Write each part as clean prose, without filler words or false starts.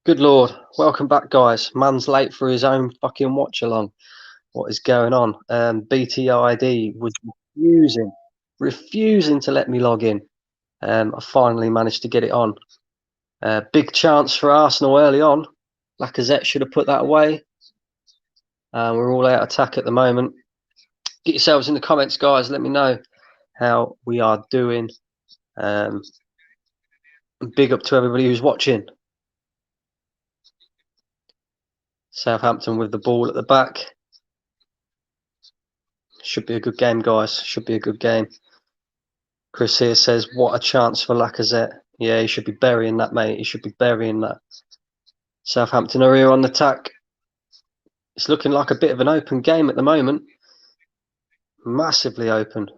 Good Lord, welcome back, guys. Man's late for his own fucking watch along. What is going on? BTID was refusing to let me log in. I finally managed to get it on. Big chance for Arsenal early on. Lacazette should have put that away. We're all out of attack at the moment. Get yourselves in the comments, guys. Let me know how we are doing. Big up to everybody who's watching. Southampton with the ball at the back. Should be a good game, guys. Should be a good game. Chris here says, what a chance for Lacazette. Yeah, he should be burying that, mate. He should be burying that. Southampton are here on the attack. It's looking like a bit of an open game at the moment. Massively open.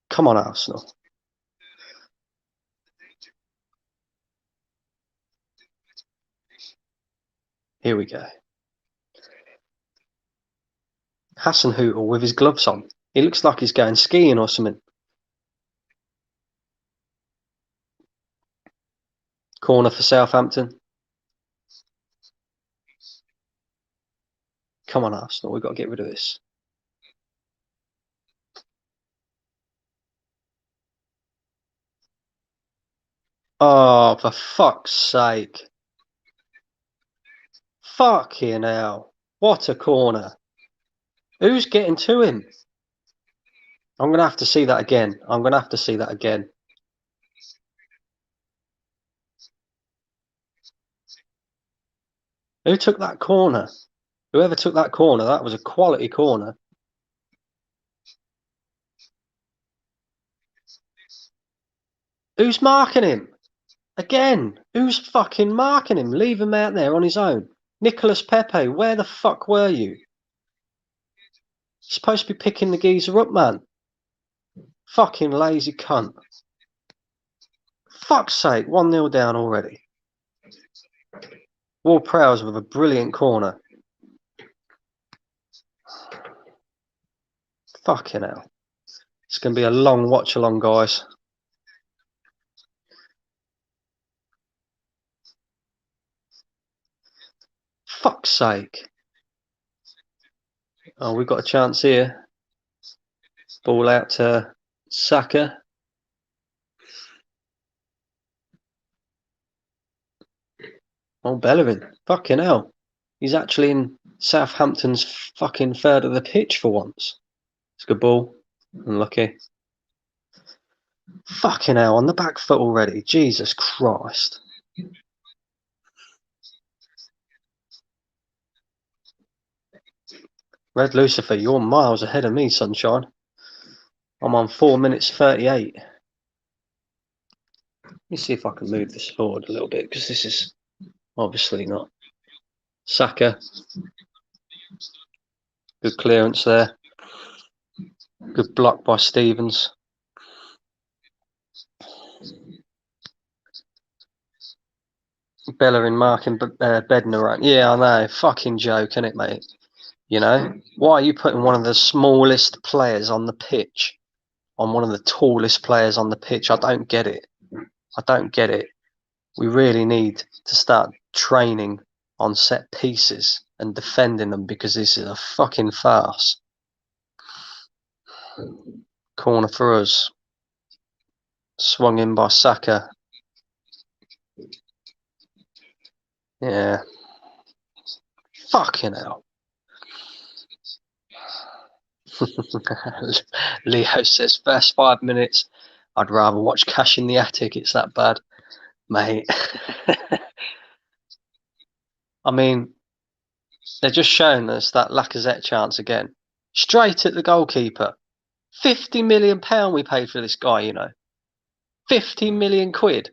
Come on, Arsenal. Here we go. Hassan Hootel with his gloves on. He looks like he's going skiing or something. Corner for Southampton. Come on, Arsenal. We've got to get rid of this. Oh, for fuck's sake. Fucking hell. What a corner. Who's getting to him? I'm going to have to see that again. I'm going to have to see that again. Who took that corner? Whoever took that corner, that was a quality corner. Who's marking him? Again, who's fucking marking him? Leave him out there on his own. Nicolas Pepe, where the fuck were you? Supposed to be picking the geezer up, man. Fucking lazy cunt. Fuck's sake, 1-0 down already. Ward-Prowse with a brilliant corner. Fucking hell. It's going to be a long watch along, guys. Fuck's sake. Oh, we've got a chance here. Ball out to Saka. Oh, Bellerin. Fucking hell. He's actually in Southampton's fucking third of the pitch for once. It's a good ball. Unlucky. Fucking hell, on the back foot already. Jesus Christ. Red Lucifer, you're miles ahead of me, sunshine. I'm on 4 minutes 38. Let me see if I can move this forward a little bit, because this is obviously not. Saka. Good clearance there. Good block by Stevens. Bellerin marking Bednar right. Yeah, I know. Fucking joke, isn't it, mate? You know? Why are you putting one of the smallest players on the pitch on one of the tallest players on the pitch? I don't get it. I don't get it. We really need to start training on set pieces and defending them, because this is a fucking farce. Corner for us. Swung in by Saka. Yeah. Fucking hell. Leo says, first 5 minutes, I'd rather watch Cash in the Attic. It's that bad, mate. I mean, they're just showing us that Lacazette chance again. Straight at the goalkeeper. £50 million we paid for this guy, you know. 50 million quid.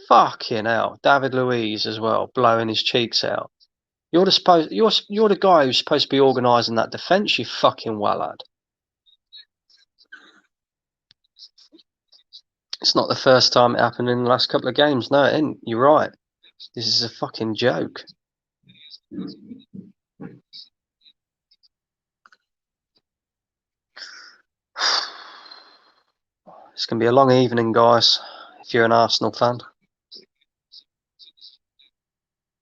Fucking hell. David Luiz as well, blowing his cheeks out. You're the guy who's supposed to be organising that defence, you fucking wallad. It's not the first time it happened in the last couple of games. No, it ain't. You're right. This is a fucking joke. It's going to be a long evening, guys, if you're an Arsenal fan.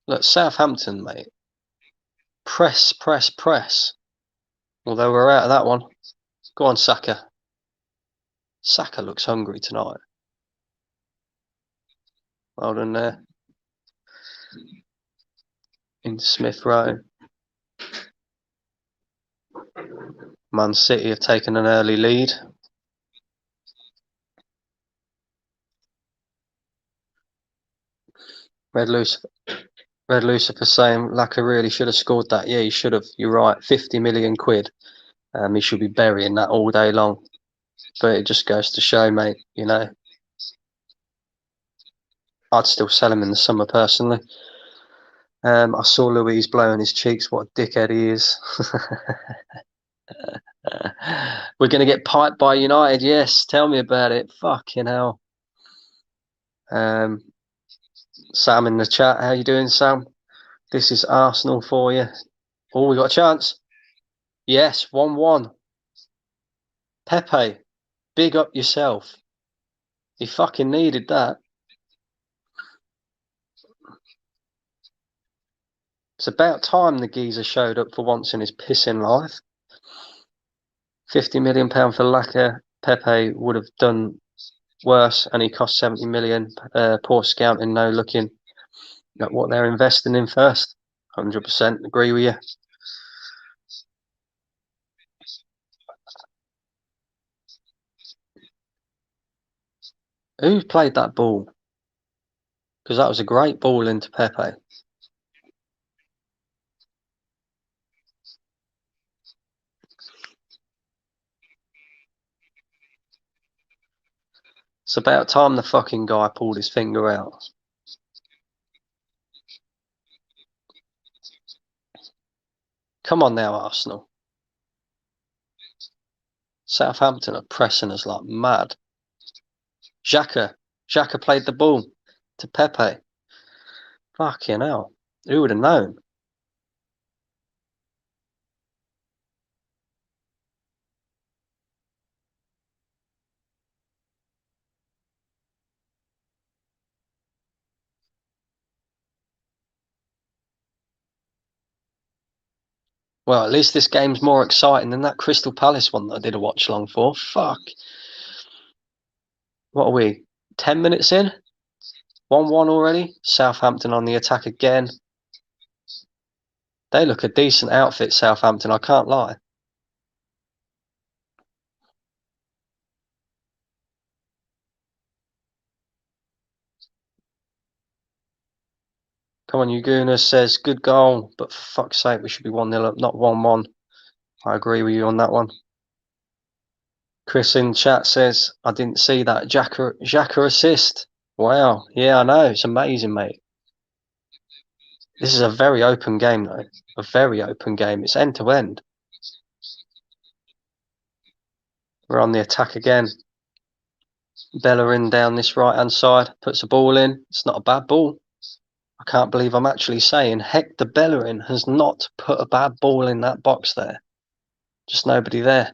Look, Southampton, mate. Press, press, press. Although we're out of that one. Go on, Saka. Saka looks hungry tonight. Well done there. Into Smith Rowe. Man City have taken an early lead. Red Lucifer saying Laka really should have scored that. Yeah, he should have. You're right. 50 million quid. He should be burying that all day long. But it just goes to show, mate, you know. I'd still sell him in the summer personally. I saw Louise blowing his cheeks. What a dickhead he is. We're going to get piped by United. Yes, tell me about it. Fucking hell. Sam in the chat. How you doing, Sam? This is Arsenal for you. Oh, we got a chance. Yes, 1-1. Pepe, big up yourself. He fucking needed that. It's about time the geezer showed up for once in his pissing life. £50 million for Laka. Pepe would have done worse, and he cost 70 million. Poor scouting, no looking at what they're investing in first. 100% agree with you. Who played that ball? Because that was a great ball into Pepe. It's about time the fucking guy pulled his finger out. Come on now, Arsenal. Southampton are pressing us like mad. Xhaka played the ball to Pepe. Fucking hell. Who would have known? Well, at least this game's more exciting than that Crystal Palace one that I did a watch along for. Fuck. What are we? 10 minutes in? 1-1 already? Southampton on the attack again. They look a decent outfit, Southampton, I can't lie. Come on, Uguna says, good goal, but for fuck's sake, we should be 1-0 up, not 1-1. I agree with you on that one. Chris in chat says, I didn't see that Xhaka assist. Wow, yeah, I know, it's amazing, mate. This is a very open game, though. A very open game. It's end to end. We're on the attack again. Bellerin down this right-hand side, puts a ball in. It's not a bad ball. I can't believe I'm actually saying Hector Bellerin has not put a bad ball in that box there. Just nobody there.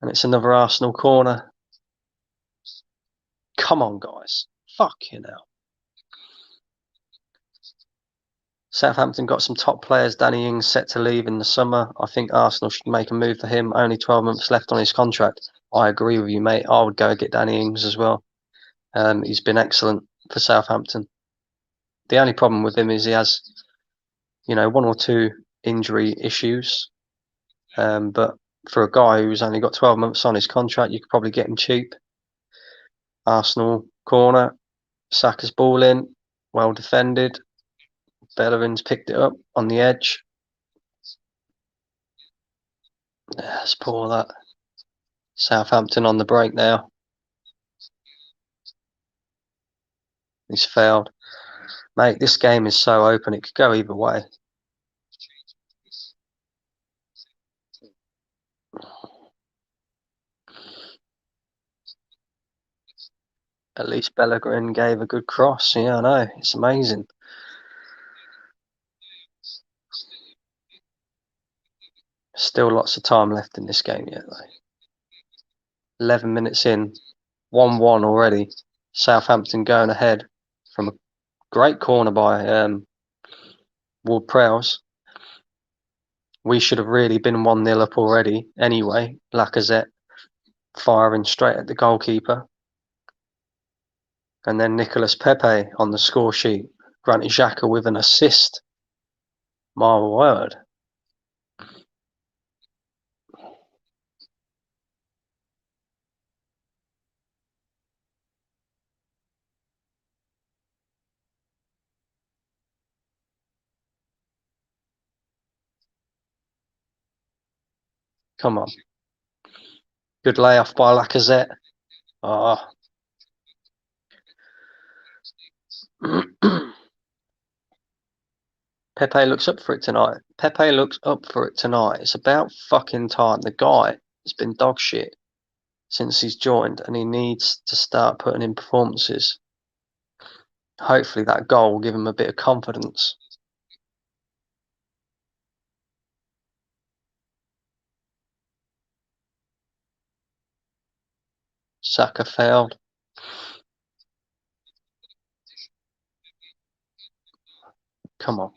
And it's another Arsenal corner. Come on, guys. Fucking hell. Southampton got some top players. Danny Ings set to leave in the summer. I think Arsenal should make a move for him. Only 12 months left on his contract. I agree with you, mate. I would go get Danny Ings as well. He's been excellent for Southampton. The only problem with him is he has, one or two injury issues. But for a guy who's only got 12 months on his contract, you could probably get him cheap. Arsenal corner. Saka's ball in. Well defended. Bellerin's picked it up on the edge. Yeah, it's poor that. Southampton on the break now. He's failed. Mate, this game is so open, it could go either way. At least Bellerin gave a good cross. Yeah, I know. It's amazing. Still lots of time left in this game yet, though. 11 minutes in, 1-1 already. Southampton going ahead from a great corner by Ward-Prowse. We should have really been 1-0 up already anyway. Lacazette firing straight at the goalkeeper. And then Nicolas Pepe on the score sheet. Granit Xhaka with an assist. My word. Come on. Good layoff by Lacazette. Oh. Pepe looks up for it tonight. Pepe looks up for it tonight. It's about fucking time. The guy has been dog shit since he's joined, and he needs to start putting in performances. Hopefully that goal will give him a bit of confidence. Saka failed. Come on.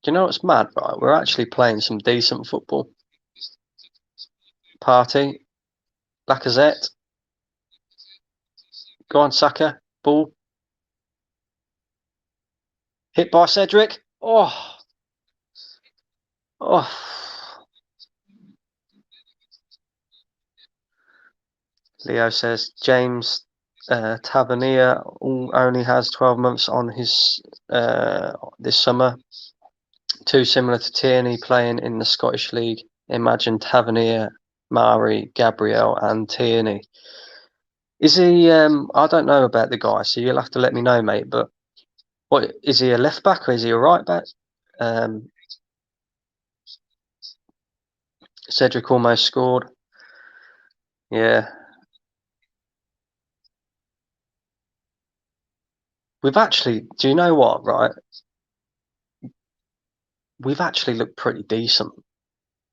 Do you know what's mad, right? We're actually playing some decent football. Partey. Lacazette. Go on, Saka. Ball. Hit by Cedric. Oh. Oh. Leo says James Tavernier only has 12 months on his this summer. Too similar to Tierney playing in the Scottish League. Imagine Tavernier, Mari, Gabriel, and Tierney. Is he? I don't know about the guy, so you'll have to let me know, mate. But what is he, a left back or is he a right back? Cedric almost scored. Yeah. We've actually, do you know what, right? We've actually looked pretty decent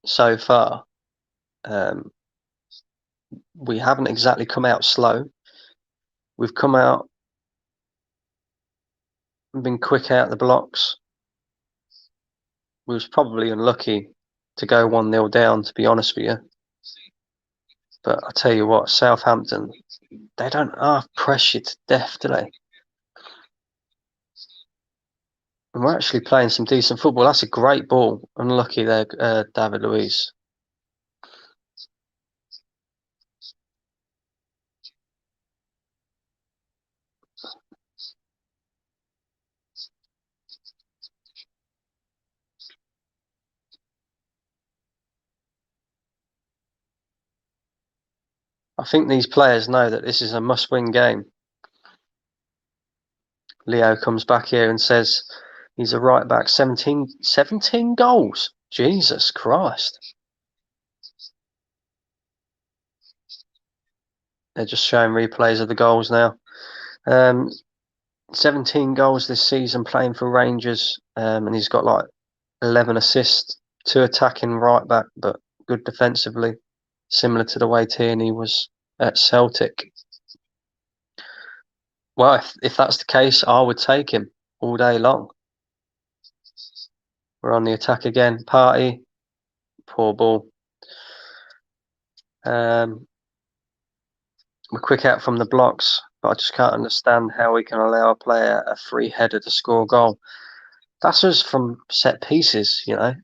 so far. We haven't exactly come out slow. We've come out and been quick out the blocks. We was probably unlucky to go 1-0 down, to be honest with you. But I tell you what, Southampton, they don't half press you to death, do they? And we're actually playing some decent football. That's a great ball. Unlucky there, David Luiz. I think these players know that this is a must-win game. Leo comes back here and says he's a right back. 17 goals. Jesus Christ. They're just showing replays of the goals now. 17 goals this season playing for Rangers, and he's got like 11 assists, 2 attacking right back, but good defensively, similar to the way Tierney was at Celtic. Well, if that's the case, I would take him all day long. We're on the attack again. Partey, poor ball. We're quick out from the blocks, but I just can't understand how we can allow a player a free header to score a goal. That's us from set pieces, you know.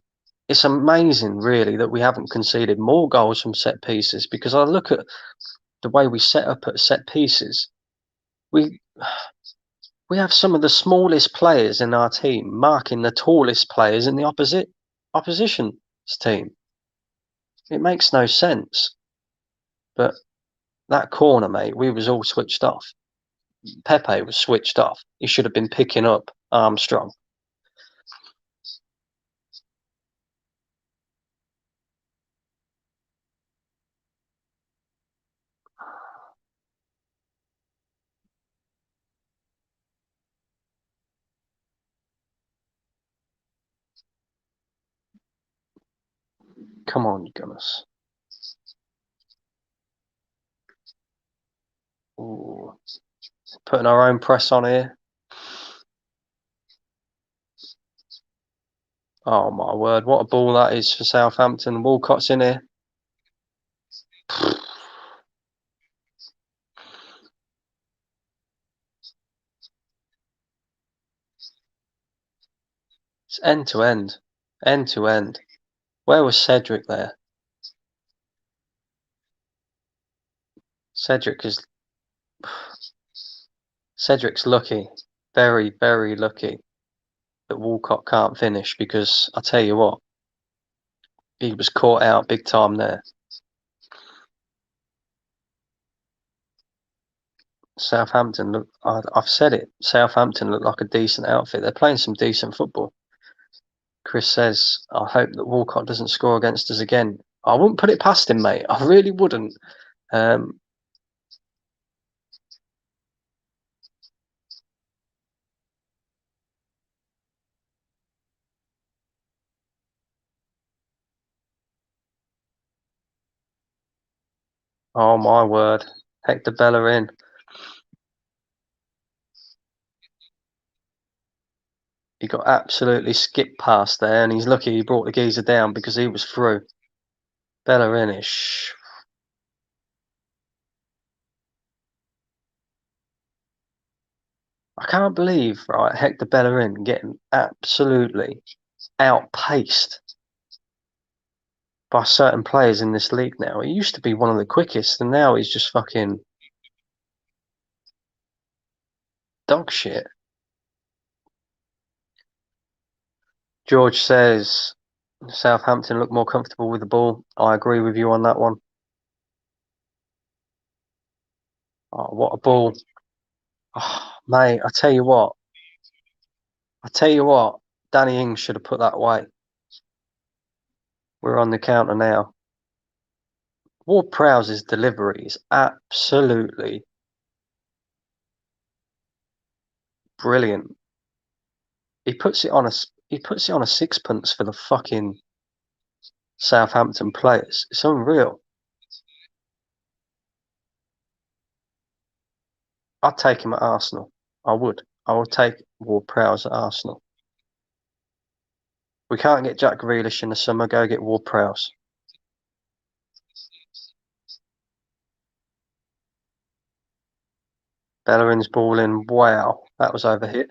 It's amazing, really, that we haven't conceded more goals from set pieces, because I look at the way we set up at set pieces. We have some of the smallest players in our team marking the tallest players in the opposition's team. It makes no sense. But that corner, mate, we was all switched off. Pepe was switched off. He should have been picking up Armstrong. Come on, you Gunners. Ooh. Putting our own press on here. Oh my word, what a ball that is for Southampton. Walcott's in here. It's end to end. End to end. Where was Cedric there? Cedric's lucky. Very, very lucky that Walcott can't finish, because I tell you what, he was caught out big time there. Southampton look, I've said it, Southampton look like a decent outfit. They're playing some decent football. Chris says, I hope that Walcott doesn't score against us again. I wouldn't put it past him, mate. I really wouldn't. Oh my word. Hector Bellerin. He got absolutely skipped past there, and he's lucky he brought the geezer down because he was through. Bellerin-ish. I can't believe, right, Hector Bellerin getting absolutely outpaced by certain players in this league now. He used to be one of the quickest, and now he's just fucking dog shit. George says Southampton look more comfortable with the ball. I agree with you on that one. Oh, what a ball. Oh, mate, I tell you what. Danny Ings should have put that away. We're on the counter now. Ward-Prowse's delivery is absolutely brilliant. He puts it on a sixpence for the fucking Southampton players. It's unreal. I'd take him at Arsenal. I would. I would take Ward-Prowse at Arsenal. We can't get Jack Grealish in the summer. Go get Ward-Prowse. Bellerin's ball in. Wow, that was overhit.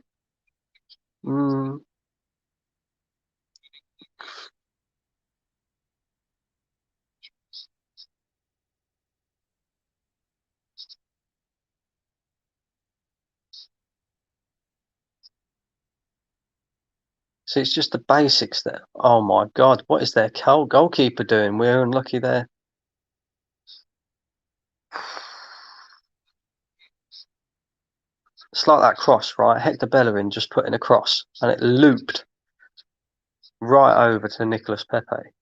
So it's just the basics there. Oh my God, what is their goalkeeper doing? We're unlucky there. It's like that cross, right? Hector Bellerin just put in a cross and it looped right over to Nicolas Pepe.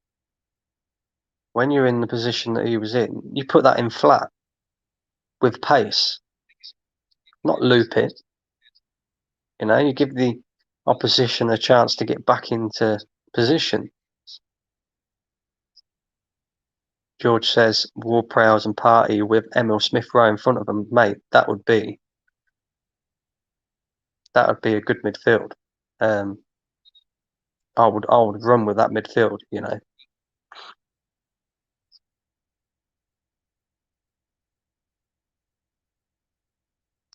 When you're in the position that he was in, you put that in flat with pace, not loop it. You know, you give the opposition a chance to get back into position. George says Ward-Prowse and Partey with Emil Smith-Rowe in front of them, mate. That would be a good midfield. I would run with that midfield, you know.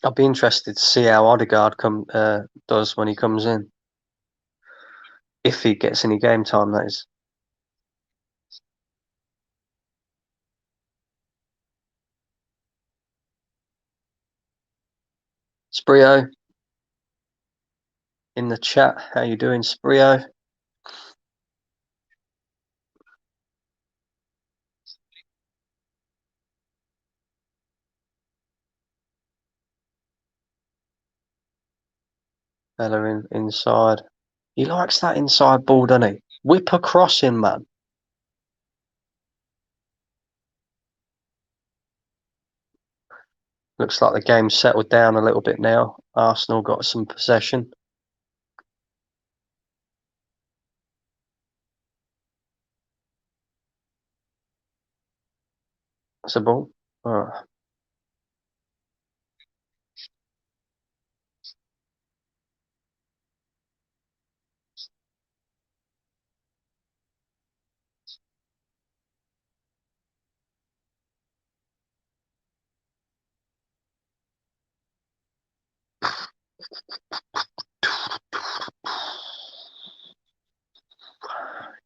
I'll be interested to see how Odegaard does when he comes in. If he gets any game time, that is. Sprio in the chat. How you doing, Sprio? Bellerin inside. He likes that inside ball, doesn't he? Whip across him, man. Looks like the game's settled down a little bit now. Arsenal got some possession. That's a ball. Oh.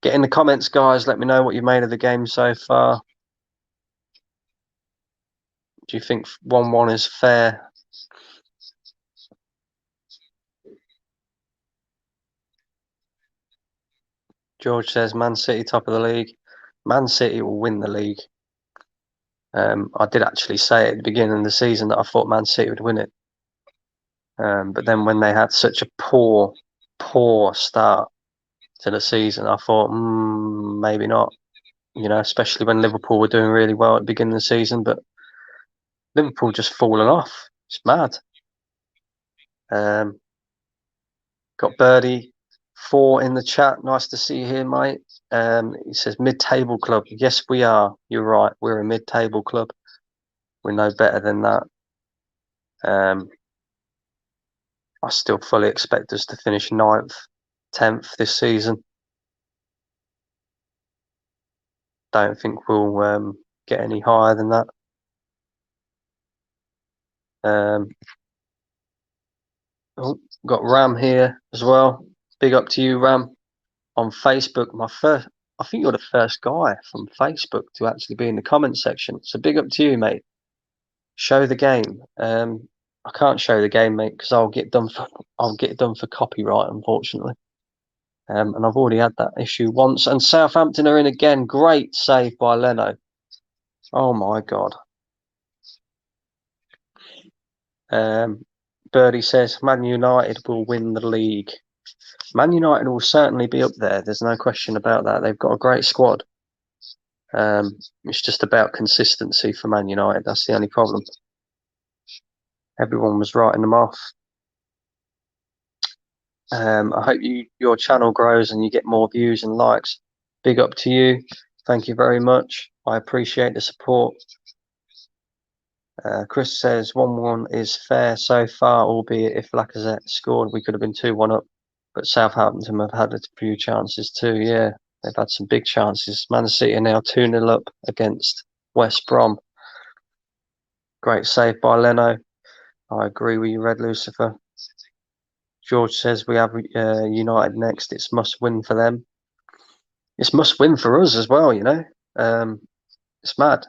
Get in the comments, guys. Let me know what you made of the game so far. Do you think 1-1 is fair? George says Man City top of the league. Man City will win the league. I did actually say at the beginning of the season that I thought Man City would win it. But then when they had such a poor start to the season, I thought maybe not. You know, especially when Liverpool were doing really well at the beginning of the season, but Liverpool just fallen off. It's mad. Got Birdie 4 in the chat. Nice to see you here, mate. He says mid-table club. Yes, we are. You're right. We're a mid-table club. We're no better than that. I still fully expect us to finish 9th, 10th this season. Don't think we'll get any higher than that. Oh, got Ram here as well. Big up to you, Ram. On Facebook, I think you're the first guy from Facebook to actually be in the comment section. So big up to you, mate. Show the game. I can't show the game, mate, because I'll get done for copyright, unfortunately. And I've already had that issue once. And Southampton are in again. Great save by Leno. Oh my God. Birdie says Man United will win the league. Man United will certainly be up there. There's no question about that. They've got a great squad. It's just about consistency for Man United. That's the only problem. Everyone was writing them off. I hope your channel grows and you get more views and likes. Big up to you. Thank you very much. I appreciate the support. Chris says 1-1 is fair so far, albeit if Lacazette scored, we could have been 2-1 up. But Southampton have had a few chances too. Yeah, they've had some big chances. Man City are now 2-0 up against West Brom. Great save by Leno. I agree with you, Red Lucifer. George says we have United next. It's must win for them. It's must win for us as well, you know. It's mad.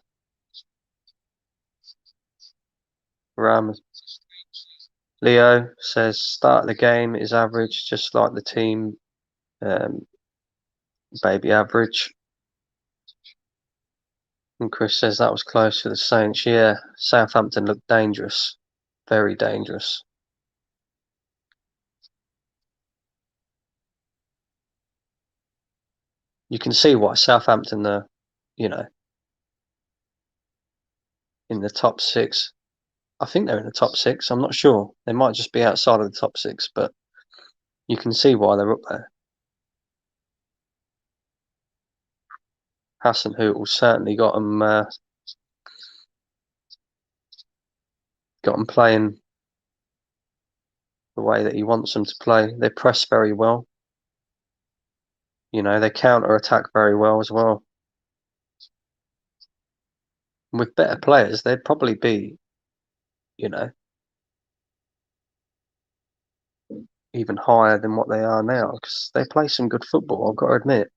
Ram Leo says start of the game is average, just like the team. Baby average. And Chris says that was close for the Saints. Yeah, Southampton looked dangerous, very dangerous. You can see why Southampton are, you know, in the top 6. I think they're in the top 6. I'm not sure. They might just be outside of the top 6, but you can see why they're up there. Hassan Hootel certainly got them playing the way that he wants them to play. They press very well. You know, they counter attack very well as well. And with better players, they'd probably be, you know, even higher than what they are now because they play some good football, I've got to admit.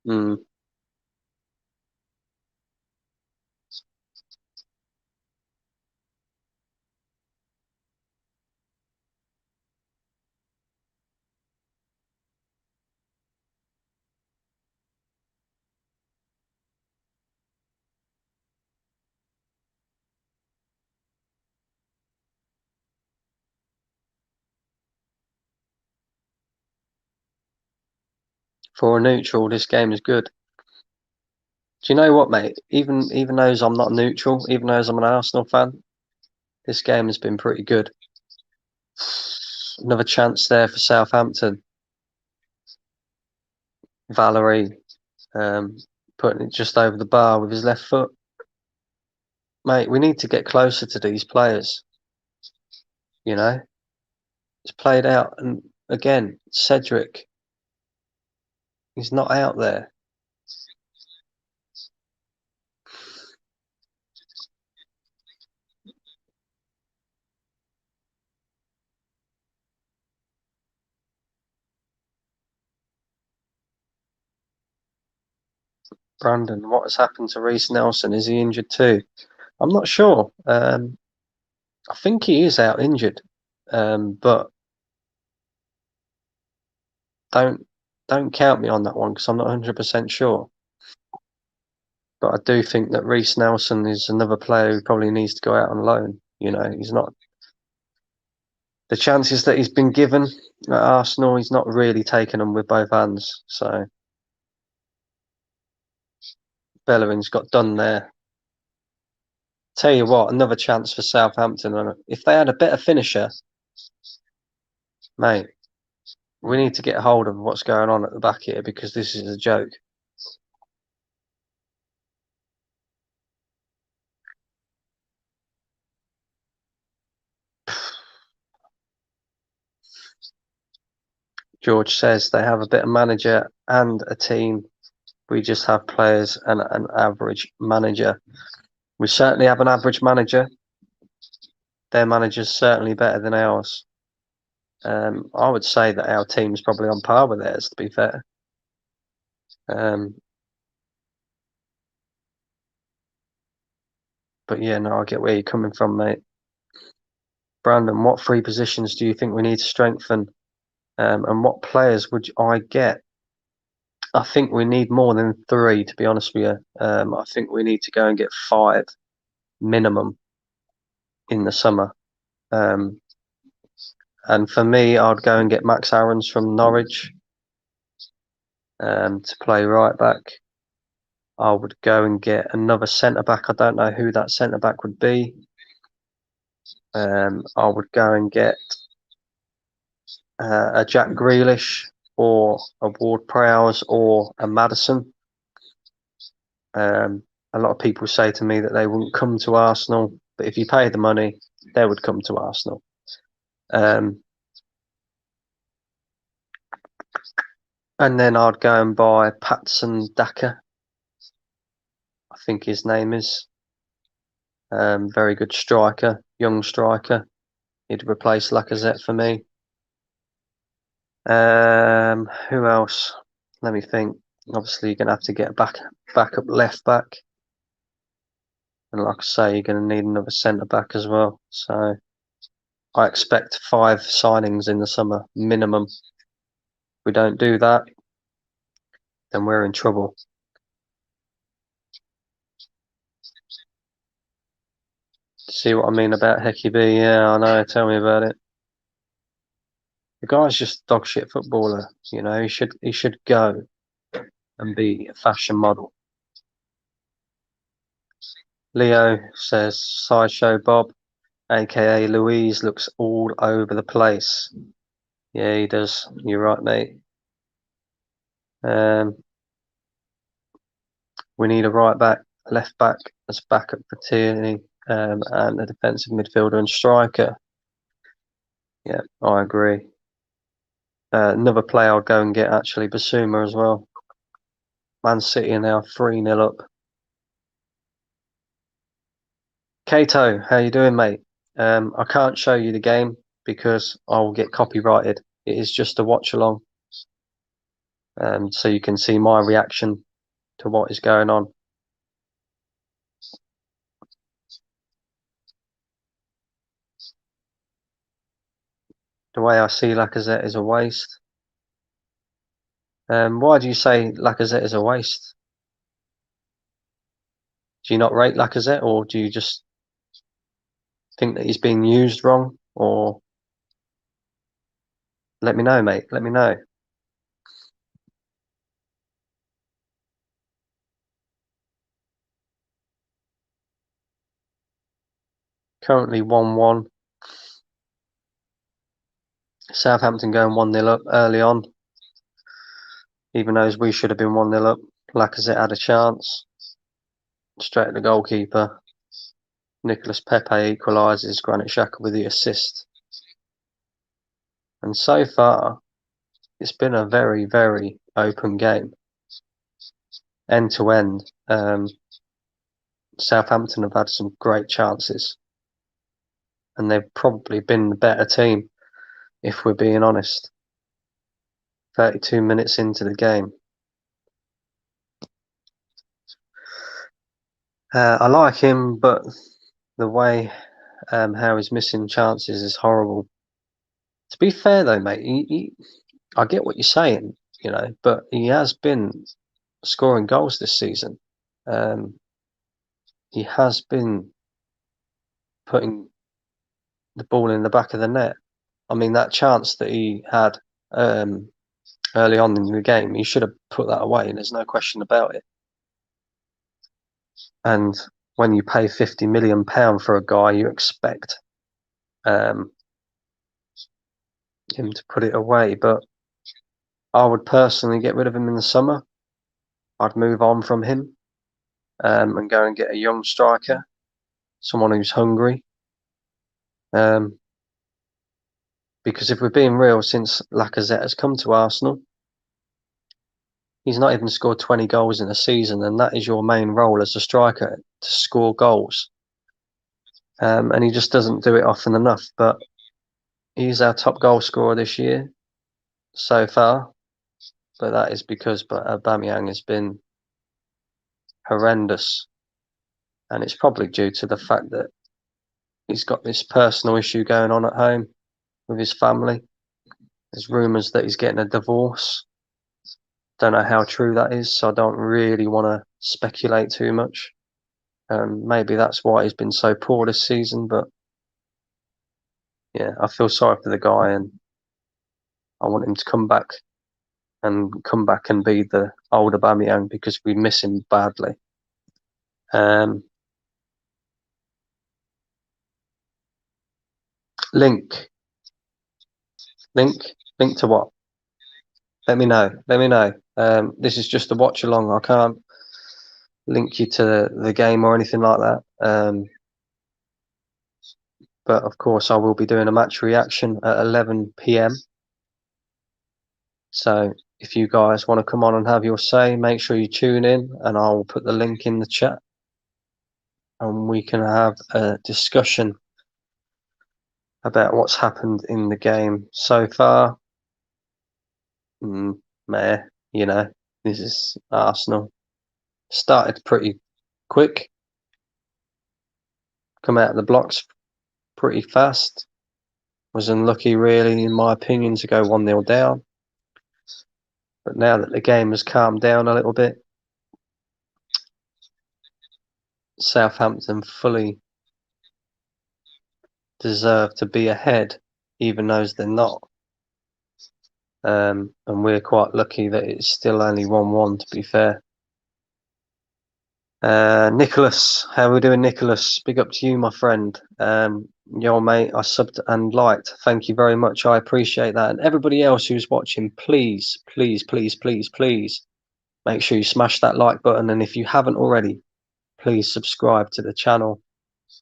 Mm. For a neutral, this game is good. Do you know what, mate? Even though I'm not neutral, even though I'm an Arsenal fan, this game has been pretty good. Another chance there for Southampton. Valerie putting it just over the bar with his left foot. Mate, we need to get closer to these players. You know, it's played out, and again, Cedric, he's not out there. Brandon, what has happened to Reece Nelson? Is he injured too? I'm not sure. I think he is out injured, but don't don't count me on that one because I'm not 100% sure. But I do think that Reece Nelson is another player who probably needs to go out on loan. You know, he's not the chances that he's been given at Arsenal. He's not really taken them with both hands. So Bellerin's got done there. Tell you what, another chance for Southampton. And if they had a better finisher, mate, we need to get hold of what's going on at the back here because this is a joke. George says they have a better manager and a team. We just have players and an average manager. We certainly have an average manager. Their manager's certainly better than ours. I would say that our team's probably on par with theirs, to be fair. But yeah, no, I get where you're coming from, mate. Brandon, what three positions do you think we need to strengthen? And what players would I get? I think we need more than three, to be honest with you. I think we need to go and get five minimum in the summer. Um, and for me, I'd go and get Max Aarons from Norwich to play right back. I would go and get another centre back. I don't know who that centre back would be. I would go and get a Jack Grealish or a Ward-Prowse or a Maddison. A lot of people say to me that they wouldn't come to Arsenal, but if you pay the money, they would come to Arsenal. And then I'd go and buy Patson Daka, I think his name is. Very good striker, young striker. He'd replace Lacazette for me. Who else? Let me think. Obviously, you're gonna have to get a backup left back, and like I say, you're gonna need another centre back as well. So I expect 5 signings in the summer minimum. If we don't do that, then we're in trouble. See what I mean about Hecky B? Yeah, I know. Tell me about it. The guy's just dog shit footballer. You know, he should go and be a fashion model. Leo says Sideshow Bob, aka Louise, looks all over the place. Yeah, he does. You're right, mate. We need a right back, left back as backup for Tierney, and a defensive midfielder and striker. Yeah, I agree. Another player I'll go and get actually, Basuma as well. Man City are now 3-0 up. Kato, how you doing, mate? I can't show you the game because I'll get copyrighted. It is just a watch along, so you can see my reaction to what is going on. The way I see Lacazette is a waste. Why do you say Lacazette is a waste? Do you not rate Lacazette, or do you just think that he's being used wrong? Or let me know, mate. Let me know. Currently 1-1. Southampton going 1-0 up early on, even though we should have been 1-0 up. Lacazette had a chance. Straight at the goalkeeper. Nicolas Pepe equalises. Granit Xhaka with the assist. And so far, it's been a very, very open game. End to end. Southampton have had some great chances. And they've probably been the better team, if we're being honest. 32 minutes into the game. I like him, but the way how he's missing chances is horrible. To be fair though, mate, I get what you're saying, but he has been scoring goals this season. He has been putting the ball in the back of the net. I mean, that chance that he had early on in the game, he should have put that away, and there's no question about it. And when you pay £50 million for a guy, you expect him to put it away. But I would personally get rid of him in the summer. I'd move on from him and go and get a young striker, someone who's hungry. Because if we're being real, since Lacazette has come to Arsenal, he's not even scored 20 goals in a season, and that is your main role as a striker, to score goals. And he just doesn't do it often enough. But he's our top goal scorer this year so far. But that is because Aubameyang has been horrendous. And it's probably due to the fact that he's got this personal issue going on at home with his family. There's rumours that he's getting a divorce. Don't know how true that is, so I don't really want to speculate too much. Maybe that's why he's been so poor this season, but yeah, I feel sorry for the guy, and I want him to come back and be the old Aubameyang, because we miss him badly. Link to what? Let me know. This is just a watch along. I can't link you to the game or anything like that. But of course, I will be doing a match reaction at 11 PM. So if you guys want to come on and have your say, make sure you tune in, and I'll put the link in the chat, and we can have a discussion about what's happened in the game so far. Meh, this is Arsenal. Started pretty quick, come out of the blocks pretty fast. Was unlucky, really, in my opinion, to go 1-0 down. But now that the game has calmed down a little bit, Southampton fully deserve to be ahead, even though they're not. And we're quite lucky that it's still only 1-1, to be fair. Nicholas, how are we doing, Nicholas? Big up to you, my friend. Yo, mate, I subbed and liked. Thank you very much. I appreciate that. And everybody else who's watching, please, please, please, please, please, make sure you smash that like button. And if you haven't already, please subscribe to the channel.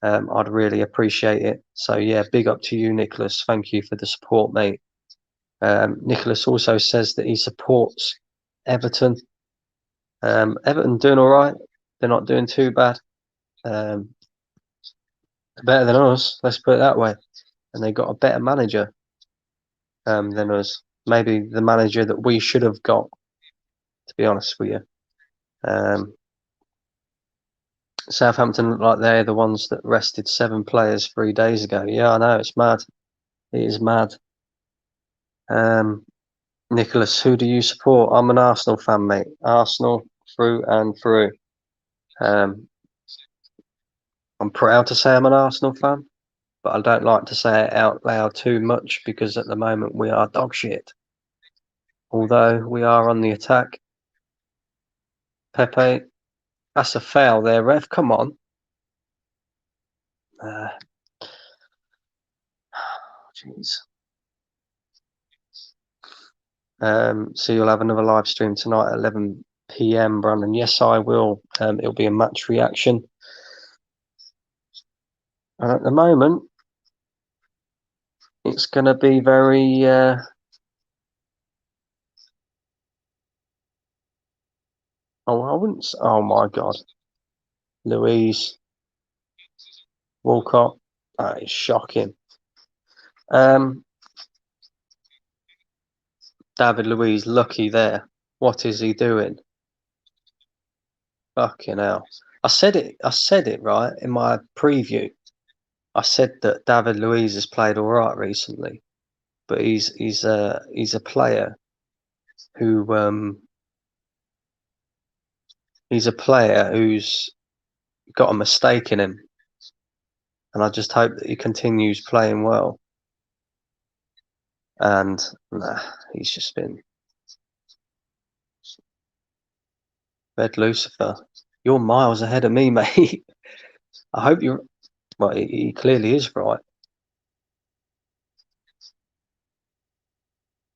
I'd really appreciate it. So yeah, big up to you, Nicholas. Thank you for the support, mate. Nicholas also says that he supports Everton. Everton doing all right. They're not doing too bad. Better than us, let's put it that way. And they got a better manager than us. Maybe the manager that we should have got, to be honest with you. Southampton look like they're the ones that rested 7 players 3 days ago. Yeah, I know, it's mad. It is mad. Nicholas, who do you support? I'm an Arsenal fan, mate. Arsenal through and through. I'm proud to say I'm an Arsenal fan, but I don't like to say it out loud too much, because at the moment we are dog shit. Although we are on the attack. Pepe, that's a foul there, ref. Come on. Jeez. So you'll have another live stream tonight at 11 p.m, Brandon. Yes, I will. It'll be a match reaction. And at the moment, it's going to be very... I wouldn't... Oh, my God. Louise. Walcott. That is shocking. David Luiz, lucky there. What is he doing? Fucking hell. I said it right in my preview. I said that David Luiz has played all right recently, but he's a player who he's a player who's got a mistake in him, and I just hope that he continues playing well. And nah, he's just been Red Lucifer. You're miles ahead of me, mate. I hope you're. Well, he clearly is right.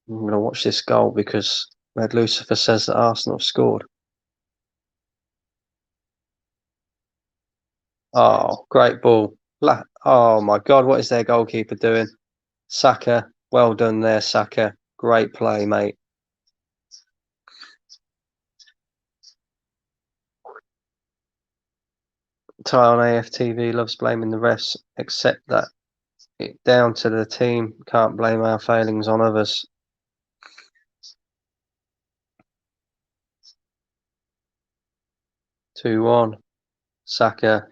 I'm going to watch this goal because Red Lucifer says that Arsenal have scored. Oh, great ball. Oh my God, what is their goalkeeper doing? Saka, well done there, Saka. Great play, mate. Ty on AFTV loves blaming the refs, except that it down to the team. Can't blame our failings on others. Two one. Saka.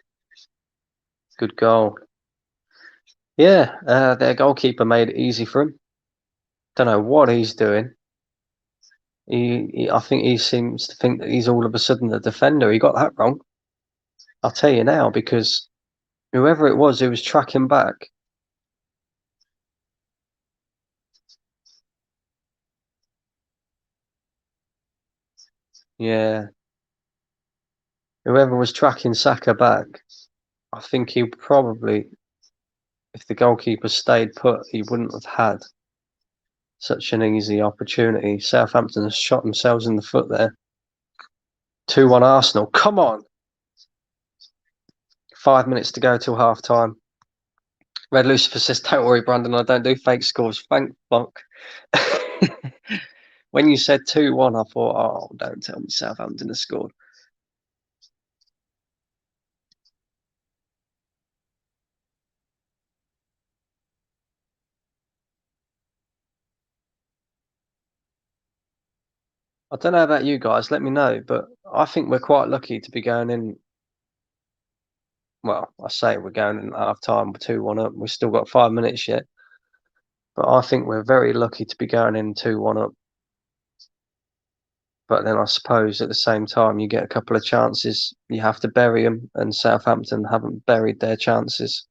Good goal. Yeah, their goalkeeper made it easy for him. Don't know what he's doing. I think he seems to think that he's all of a sudden the defender. He got that wrong. I'll tell you now, because whoever it was who was tracking back, yeah, whoever was tracking Saka back, I think he probably, if the goalkeeper stayed put, he wouldn't have had such an easy opportunity. Southampton has shot themselves in the foot there. 2-1 Arsenal. Come on. 5 minutes to go till half time. Red Lucifer says, don't worry, Brandon, I don't do fake scores. Thank fuck. When you said 2-1, I thought, oh, don't tell me Southampton has scored. I don't know about you guys, let me know, but I think we're quite lucky to be going in. Well, I say we're going in at half time, we're 2-1 up. We've still got 5 minutes yet. But I think we're very lucky to be going in 2-1 up. But then I suppose at the same time, you get a couple of chances, you have to bury them, and Southampton haven't buried their chances.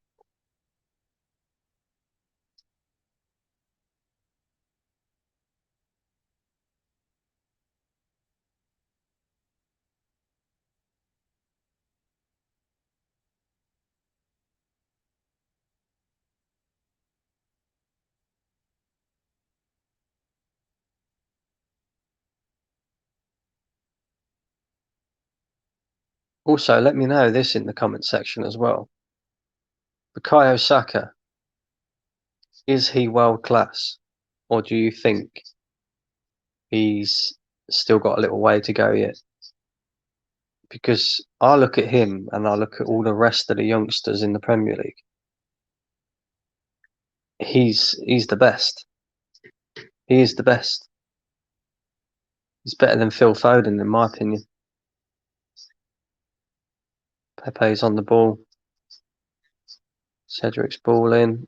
Also, let me know this in the comment section as well. Bukayo Saka, is he world class? Or do you think he's still got a little way to go yet? Because I look at him and I look at all the rest of the youngsters in the Premier League. He's the best. He is the best. He's better than Phil Foden, in my opinion. Pepe's on the ball. Cedric's ball in.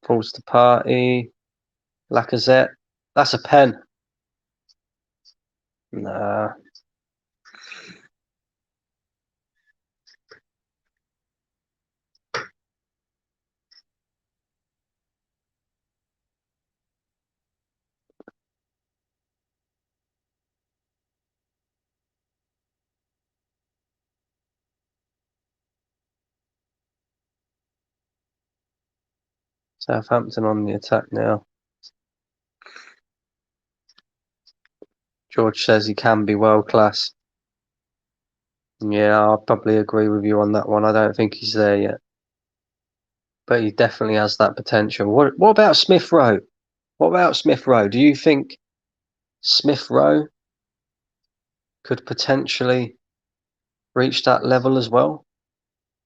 Falls to Party. Lacazette. That's a pen. Nah. Southampton on the attack now. George says he can be world class. Yeah, I'll probably agree with you on that one. I don't think he's there yet, but he definitely has that potential. What about Smith Rowe? What about Smith Rowe? Do you think Smith Rowe could potentially reach that level as well?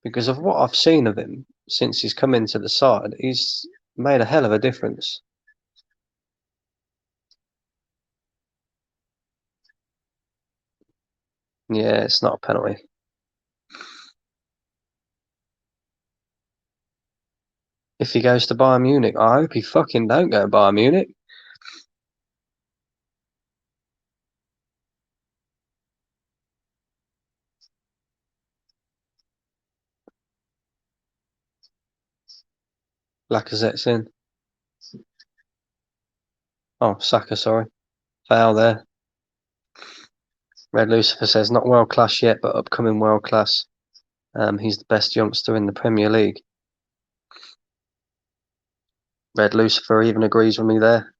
Because of what I've seen of him since he's come into the side, he's made a hell of a difference. Yeah, it's not a penalty. If he goes to Bayern Munich, I hope he fucking don't go to Bayern Munich. Lacazette's in. Oh, Saka, sorry. Foul there. Red Lucifer says, not world class yet, but upcoming world class. He's the best youngster in the Premier League. Red Lucifer even agrees with me there.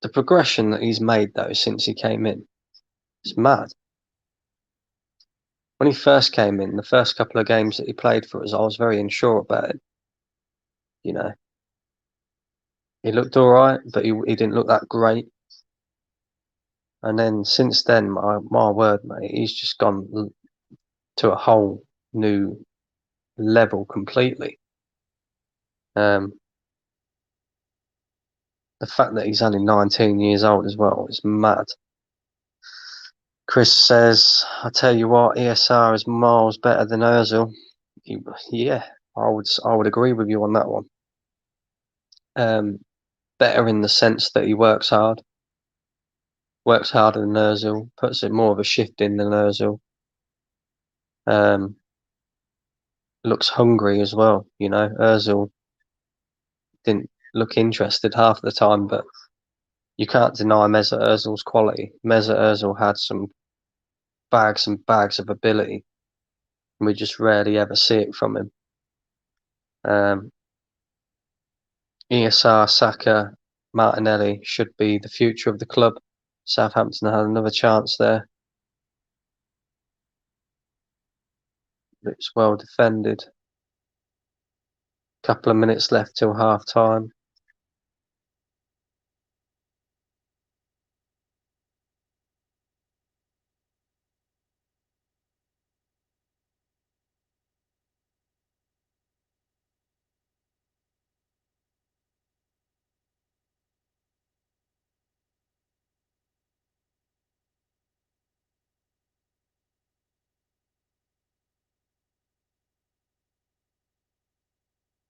The progression that he's made, though, since he came in, is mad. When he first came in, the first couple of games that he played for us, I was very unsure about it. You know, he looked all right, but he didn't look that great. And then since then, my word, mate, he's just gone to a whole new level completely. The fact that he's only 19 years old as well is mad. Chris says, I tell you what, ESR is miles better than Ozil. Yeah, I would agree with you on that one. Better in the sense that he works harder than Ozil, puts it more of a shift in than Ozil. Looks hungry as well, you know. Ozil didn't look interested half the time, but you can't deny Mesut Ozil's quality. Mesut Ozil had some bags and bags of ability, and we just rarely ever see it from him. ESR, Saka, Martinelli should be the future of the club. Southampton had another chance there. It's well defended. Couple of minutes left till half time.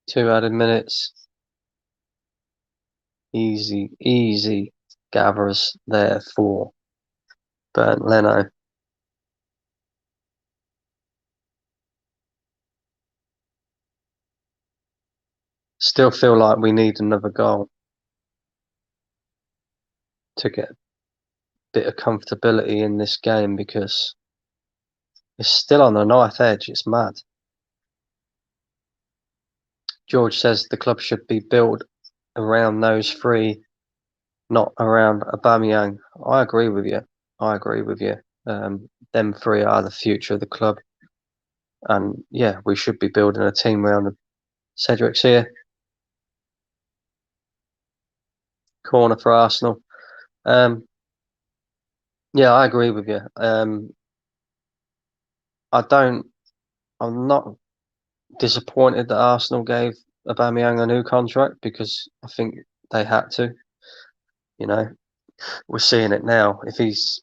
Two added minutes. Easy gatherers there for Bernd Leno. Still feel like we need another goal to get a bit of comfortability in this game because it's still on the knife edge. It's mad. George says the club should be built around those three, not around Aubameyang. I agree with you. Them three are the future of the club. And yeah, we should be building a team around them. Cedric's here. Corner for Arsenal. Yeah, I agree with you. I'm not disappointed that Arsenal gave Aubameyang a new contract because I think they had to. You know, we're seeing it now. If he's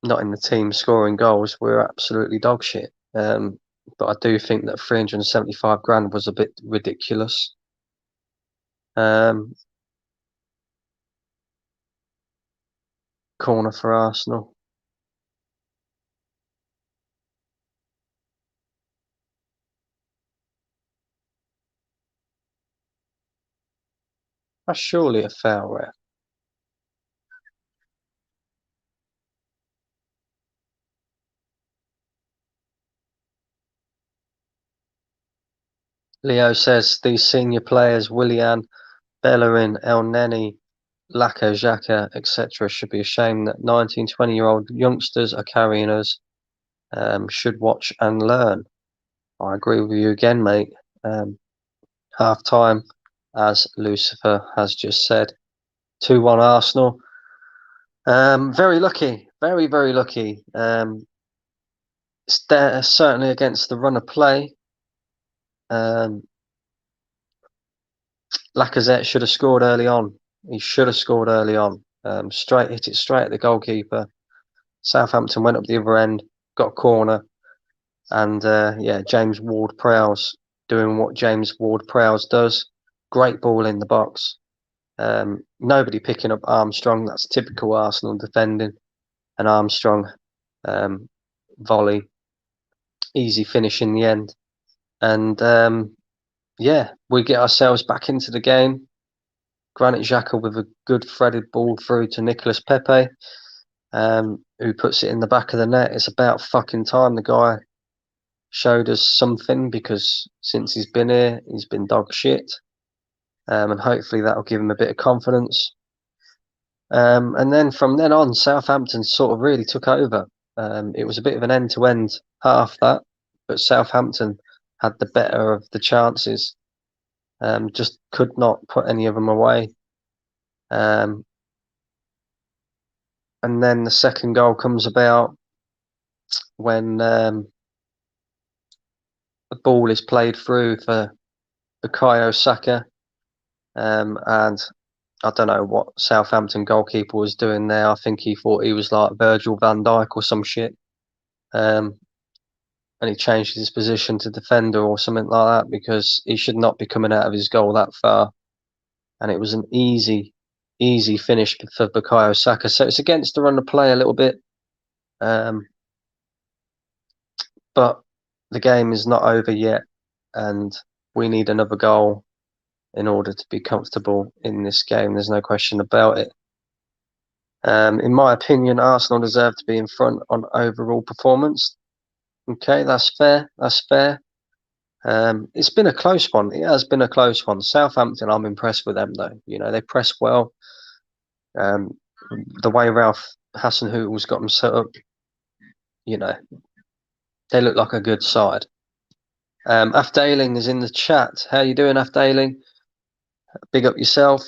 not in the team scoring goals, we're absolutely dog shit. But I do think that 375 grand was a bit ridiculous. Corner for Arsenal. That's surely a foul, ref. Leo says these senior players, Willian, Bellerin, El Neni, Laka, Xhaka, etc., should be ashamed that 19, 20-year-old youngsters are carrying us. Should watch and learn. I agree with you again, mate. Half time, as Lucifer has just said, 2-1 Arsenal. Very lucky, very, very lucky. Certainly against the run of play. Lacazette should have scored early on. He should have scored early on. Hit it straight at the goalkeeper. Southampton went up the other end, got a corner, and yeah, James Ward-Prowse doing what James Ward-Prowse does. Great ball in the box. Nobody picking up Armstrong. That's typical Arsenal defending. An Armstrong volley, easy finish in the end, and yeah, we get ourselves back into the game. Granit Xhaka with a good threaded ball through to Nicolas Pepe, who puts it in the back of the net. It's about fucking time the guy showed us something, because since he's been here, he's been dog shit, and hopefully that'll give him a bit of confidence. And then from then on, Southampton sort of really took over. It was a bit of an end-to-end half that, but Southampton had the better of the chances. Just could not put any of them away. And then the second goal comes about when the ball is played through for Bukayo Saka, and I don't know what Southampton goalkeeper was doing there. I think he thought he was like Virgil van Dijk or some shit. And he changed his position to defender or something like that, because he should not be coming out of his goal that far. And it was an easy finish for Bukayo Saka. So it's against the run of play a little bit. But the game is not over yet, and we need another goal in order to be comfortable in this game. There's no question about it. In my opinion, Arsenal deserve to be in front on overall performance. Okay, that's fair. That's fair. It's been a close one. It has been a close one. Southampton, I'm impressed with them though. You know, they press well. The way Ralph Hasenhüttl's got them set up, you know, they look like a good side. Afdaling is in the chat. How you doing, Afdaling? Big up yourself.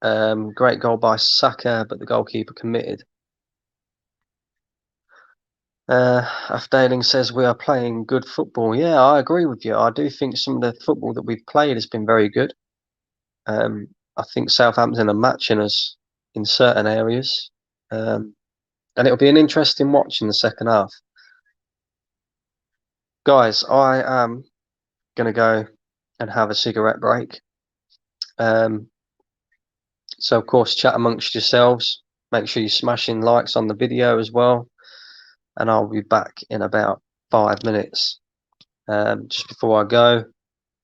Great goal by Saka, but the goalkeeper committed. Afdaling says we are playing good football. Yeah, I agree with you. I do think some of the football that we've played has been very good. I think Southampton are matching us in certain areas. And it'll be an interesting watch in the second half. Guys, I am going to go and have a cigarette break. So, of course, chat amongst yourselves. Make sure you're smashing likes on the video as well. And I'll be back in about 5 minutes. Just before I go,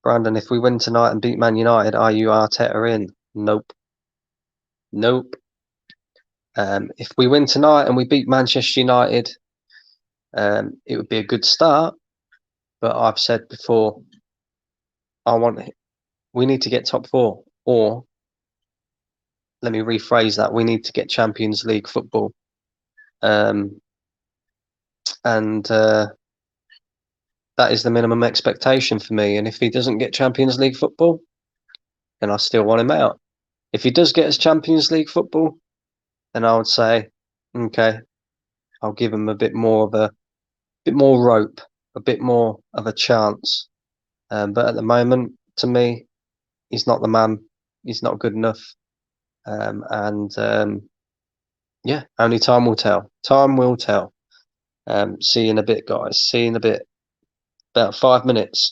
Brandon, if we win tonight and beat Man United, are you Arteta in? Nope. Nope. If we win tonight and we beat Manchester United, it would be a good start. But I've said before, we need to get top 4, or let me rephrase that: we need to get Champions League football. And that is the minimum expectation for me. And if he doesn't get Champions League football, then I still want him out. If he does get us Champions League football, then I would say, okay, I'll give him a bit more rope, a bit more of a chance. But at the moment, to me, he's not the man. He's not good enough. Yeah, only time will tell. Time will tell. See you in a bit, guys. See you in a bit. About 5 minutes.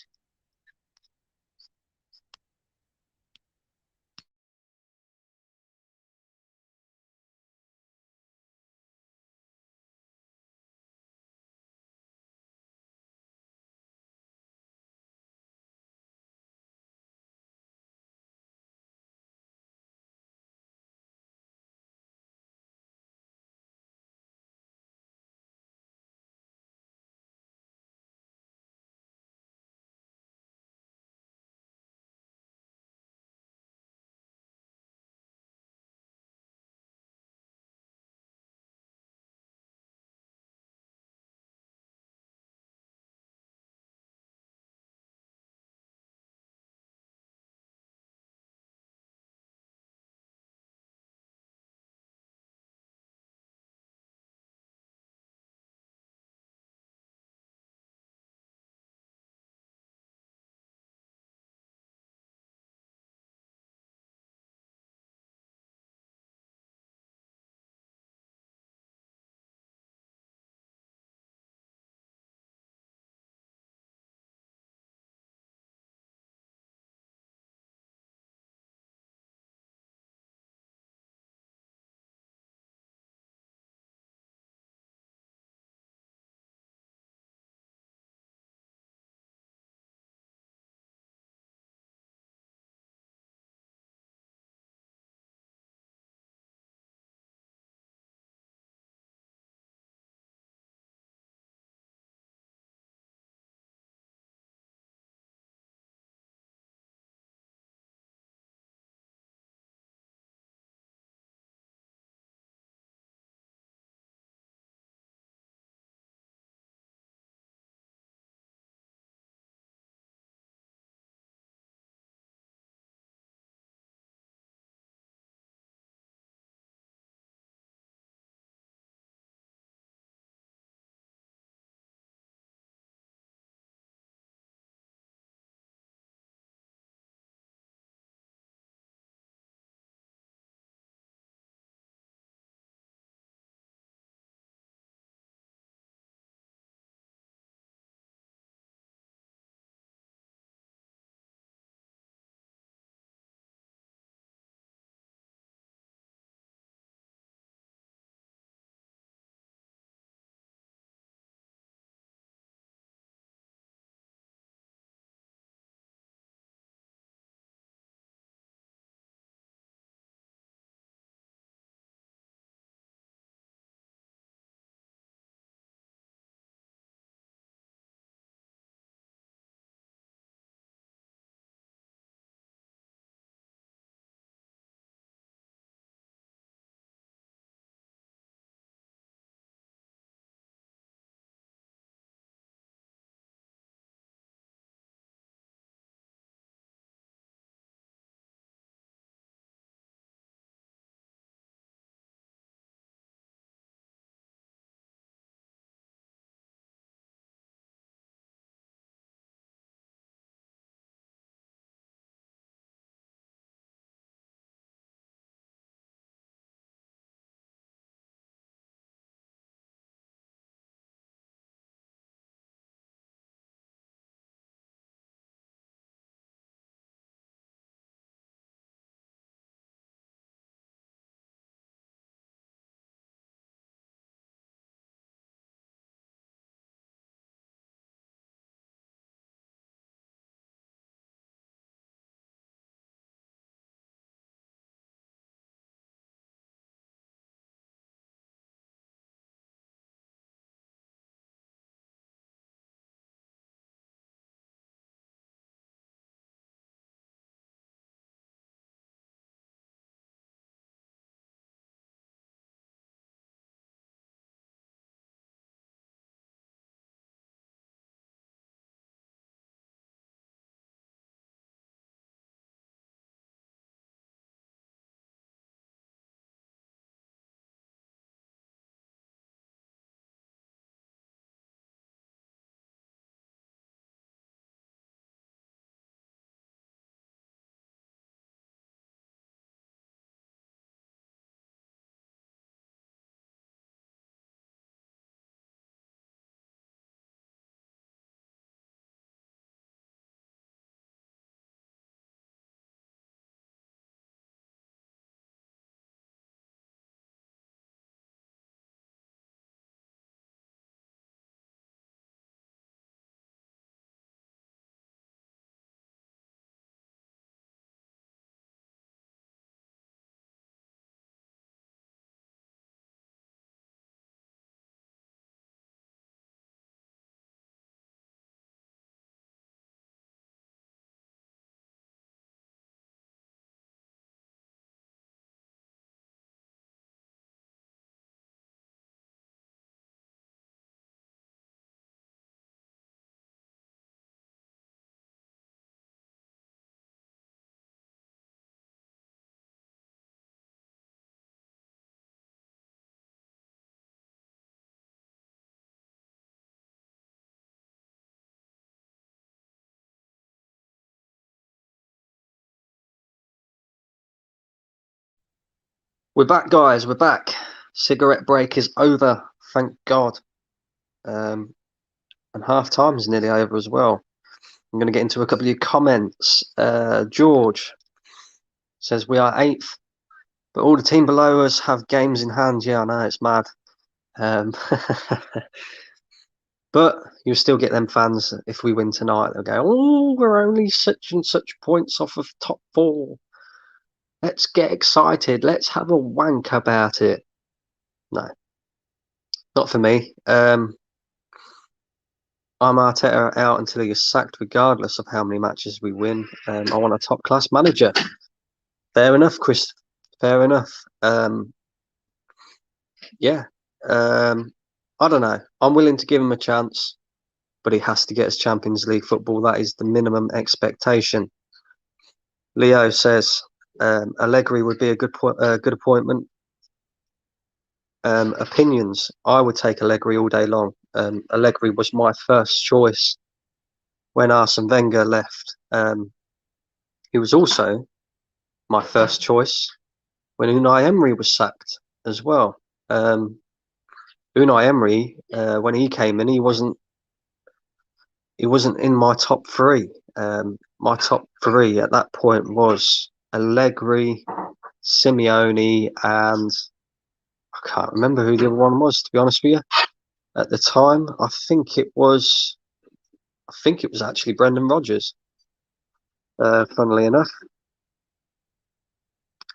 We're back, guys. We're back. Cigarette break is over. Thank God. And half time is nearly over as well. I'm going to get into a couple of your comments. George says we are 8th, but all the team below us have games in hand. Yeah, I know, it's mad. But you'll still get them fans if we win tonight. They'll go, oh, we're only such and such points off of top 4. Let's get excited. Let's have a wank about it. No, not for me. I'm Arteta out until he is sacked, regardless of how many matches we win. I want a top-class manager. Fair enough, Chris. Fair enough. Yeah. I don't know. I'm willing to give him a chance, but he has to get us Champions League football. That is the minimum expectation. Leo says Allegri would be a good appointment. Opinions. I would take Allegri all day long. Allegri was my first choice when Arsene Wenger left. He was also my first choice when Unai Emery was sacked as well. Unai Emery, when he came in, he wasn't in my top 3. My top 3 at that point was Allegri, Simeone, and I can't remember who the other one was, to be honest with you. At the time, I think it was actually Brendan Rodgers. Funnily enough,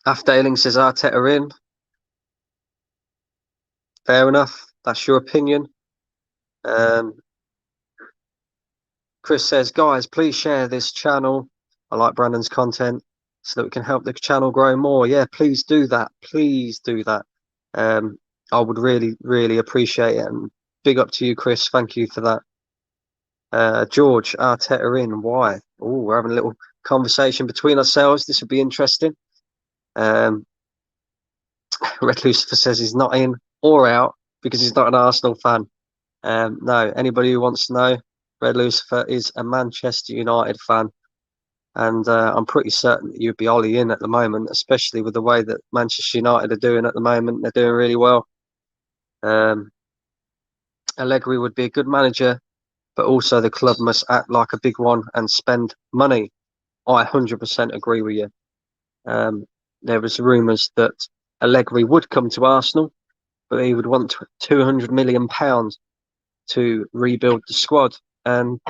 Afdaling says Arteta in. Fair enough. That's your opinion. Chris says, guys, please share this channel. I like Brandon's content so that we can help the channel grow more. Yeah, please do that. Please do that. I would really, really appreciate it. And big up to you, Chris. Thank you for that. George, Arteta in. Why? Oh, we're having a little conversation between ourselves. This would be interesting. Red Lucifer says he's not in or out because he's not an Arsenal fan. No, anybody who wants to know, Red Lucifer is a Manchester United fan. And I'm pretty certain that you'd be Ollie in at the moment, especially with the way that Manchester United are doing at the moment. They're doing really well. Allegri would be a good manager, but also the club must act like a big one and spend money. I 100% agree with you. There was rumours that Allegri would come to Arsenal, but he would want £200 million to rebuild the squad. And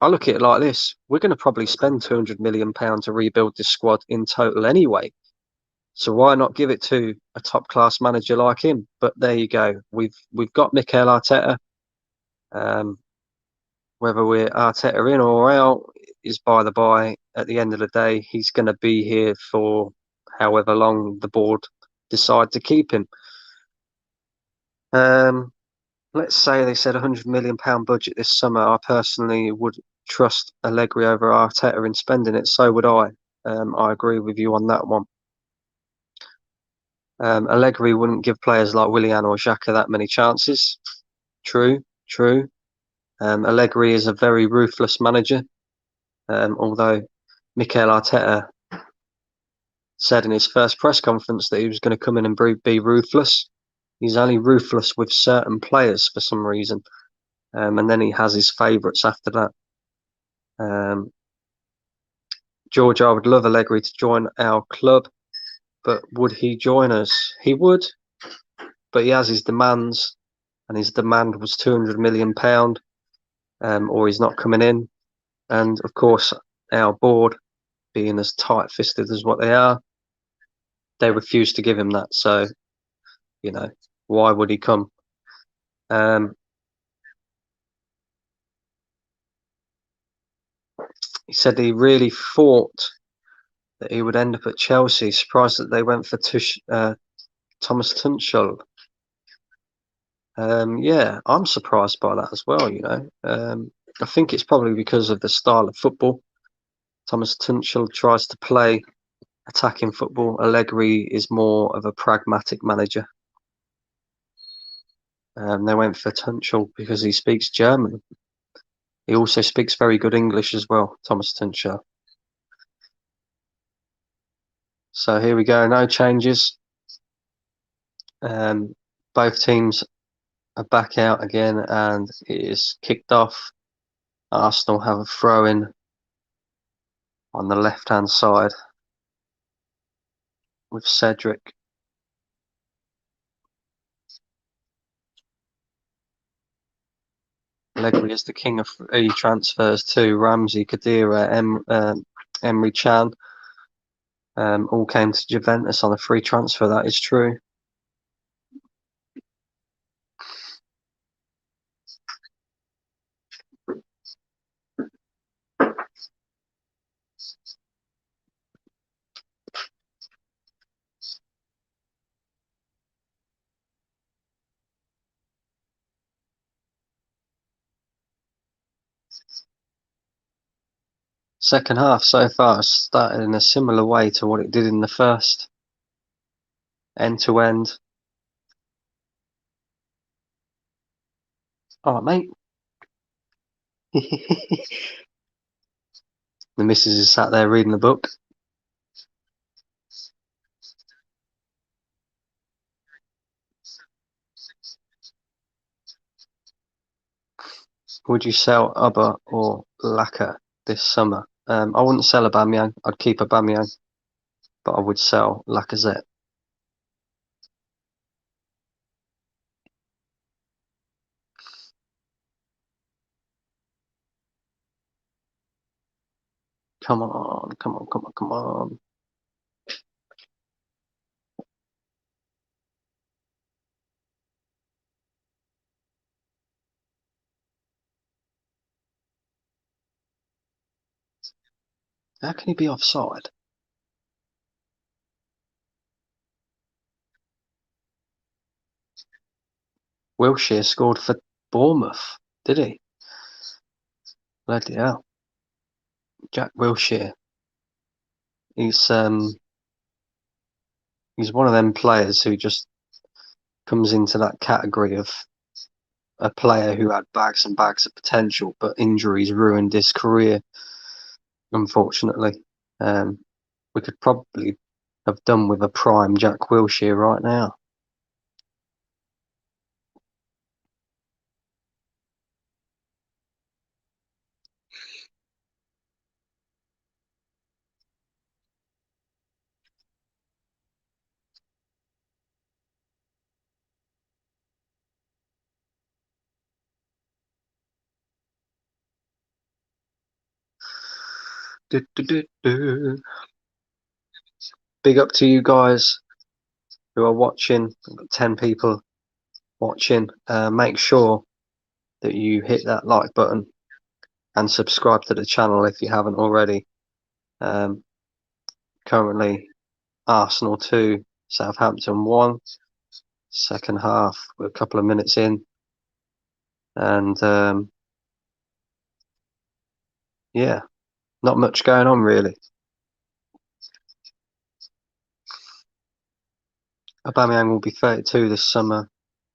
I look at it like this: we're going to probably spend £200 million to rebuild this squad in total anyway. So why not give it to a top-class manager like him? But there you go. We've got Mikel Arteta. Whether we're Arteta in or out is by the by. At the end of the day, he's going to be here for however long the board decide to keep him. Let's say they said £100 million budget this summer. I personally would trust Allegri over Arteta in spending it. So would I. I agree with you on that one. Allegri wouldn't give players like Willian or Xhaka that many chances. True. Allegri is a very ruthless manager. Although Mikel Arteta said in his first press conference that he was going to come in and be ruthless. He's only ruthless with certain players for some reason. And then he has his favourites after that. George, I would love Allegri to join our club, but would he join us? He would, but he has his demands, and his demand was £200 million, or he's not coming in. And of course, our board, being as tight-fisted as what they are, they refuse to give him that. So, you know, why would he come? He said he really thought that he would end up at Chelsea. Surprised that they went for Thomas Tuchel. Yeah, I'm surprised by that as well, you know. I think it's probably because of the style of football. Thomas Tuchel tries to play attacking football. Allegri is more of a pragmatic manager. They went for Tuchel because he speaks German. He also speaks very good English as well, Thomas Tuchel. So here we go, no changes. Both teams are back out again, and it is kicked off. Arsenal have a throw-in on the left-hand side with Cedric. Allegri is the king of free transfers too. Ramsey, Khedira, Emre Can all came to Juventus on a free transfer. That is true. Second half so far started in a similar way to what it did in the first. End to end. All right, mate. The missus is sat there reading the book. Would you sell Ubba or Laka this summer? I wouldn't sell Aubameyang. I'd keep Aubameyang, but I would sell Lacazette. Come on, come on, come on, come on. How can he be offside? Wilshere scored for Bournemouth, did he? Bloody hell. Jack Wilshere. He's one of them players who just comes into that category of a player who had bags and bags of potential, but injuries ruined his career, unfortunately. We could probably have done with a prime Jack Wilshere right now. Big up to you guys who are watching. I've got 10 people watching. Make sure that you hit that like button and subscribe to the channel if you haven't already. Currently Arsenal 2, Southampton 1. Second half, we're a couple of minutes in, and yeah, not much going on really. Aubameyang will be 32 this summer.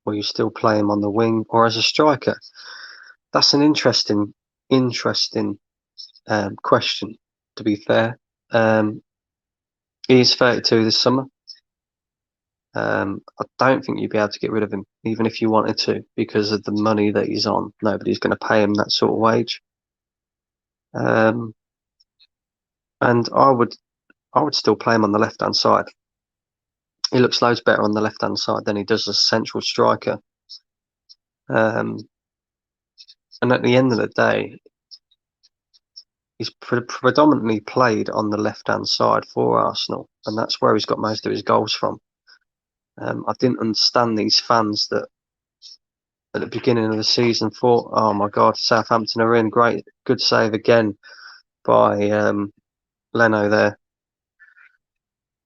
Will you still play him on the wing or as a striker? That's an interesting question, to be fair. He is 32 this summer. I don't think you'd be able to get rid of him, even if you wanted to, because of the money that he's on. Nobody's going to pay him that sort of wage. And I would still play him on the left-hand side. He looks loads better on the left-hand side than he does as a central striker. And at the end of the day, he's predominantly played on the left-hand side for Arsenal, and that's where he's got most of his goals from. I didn't understand these fans that at the beginning of the season thought, oh my God, Southampton are in. Great, good save again by Leno there.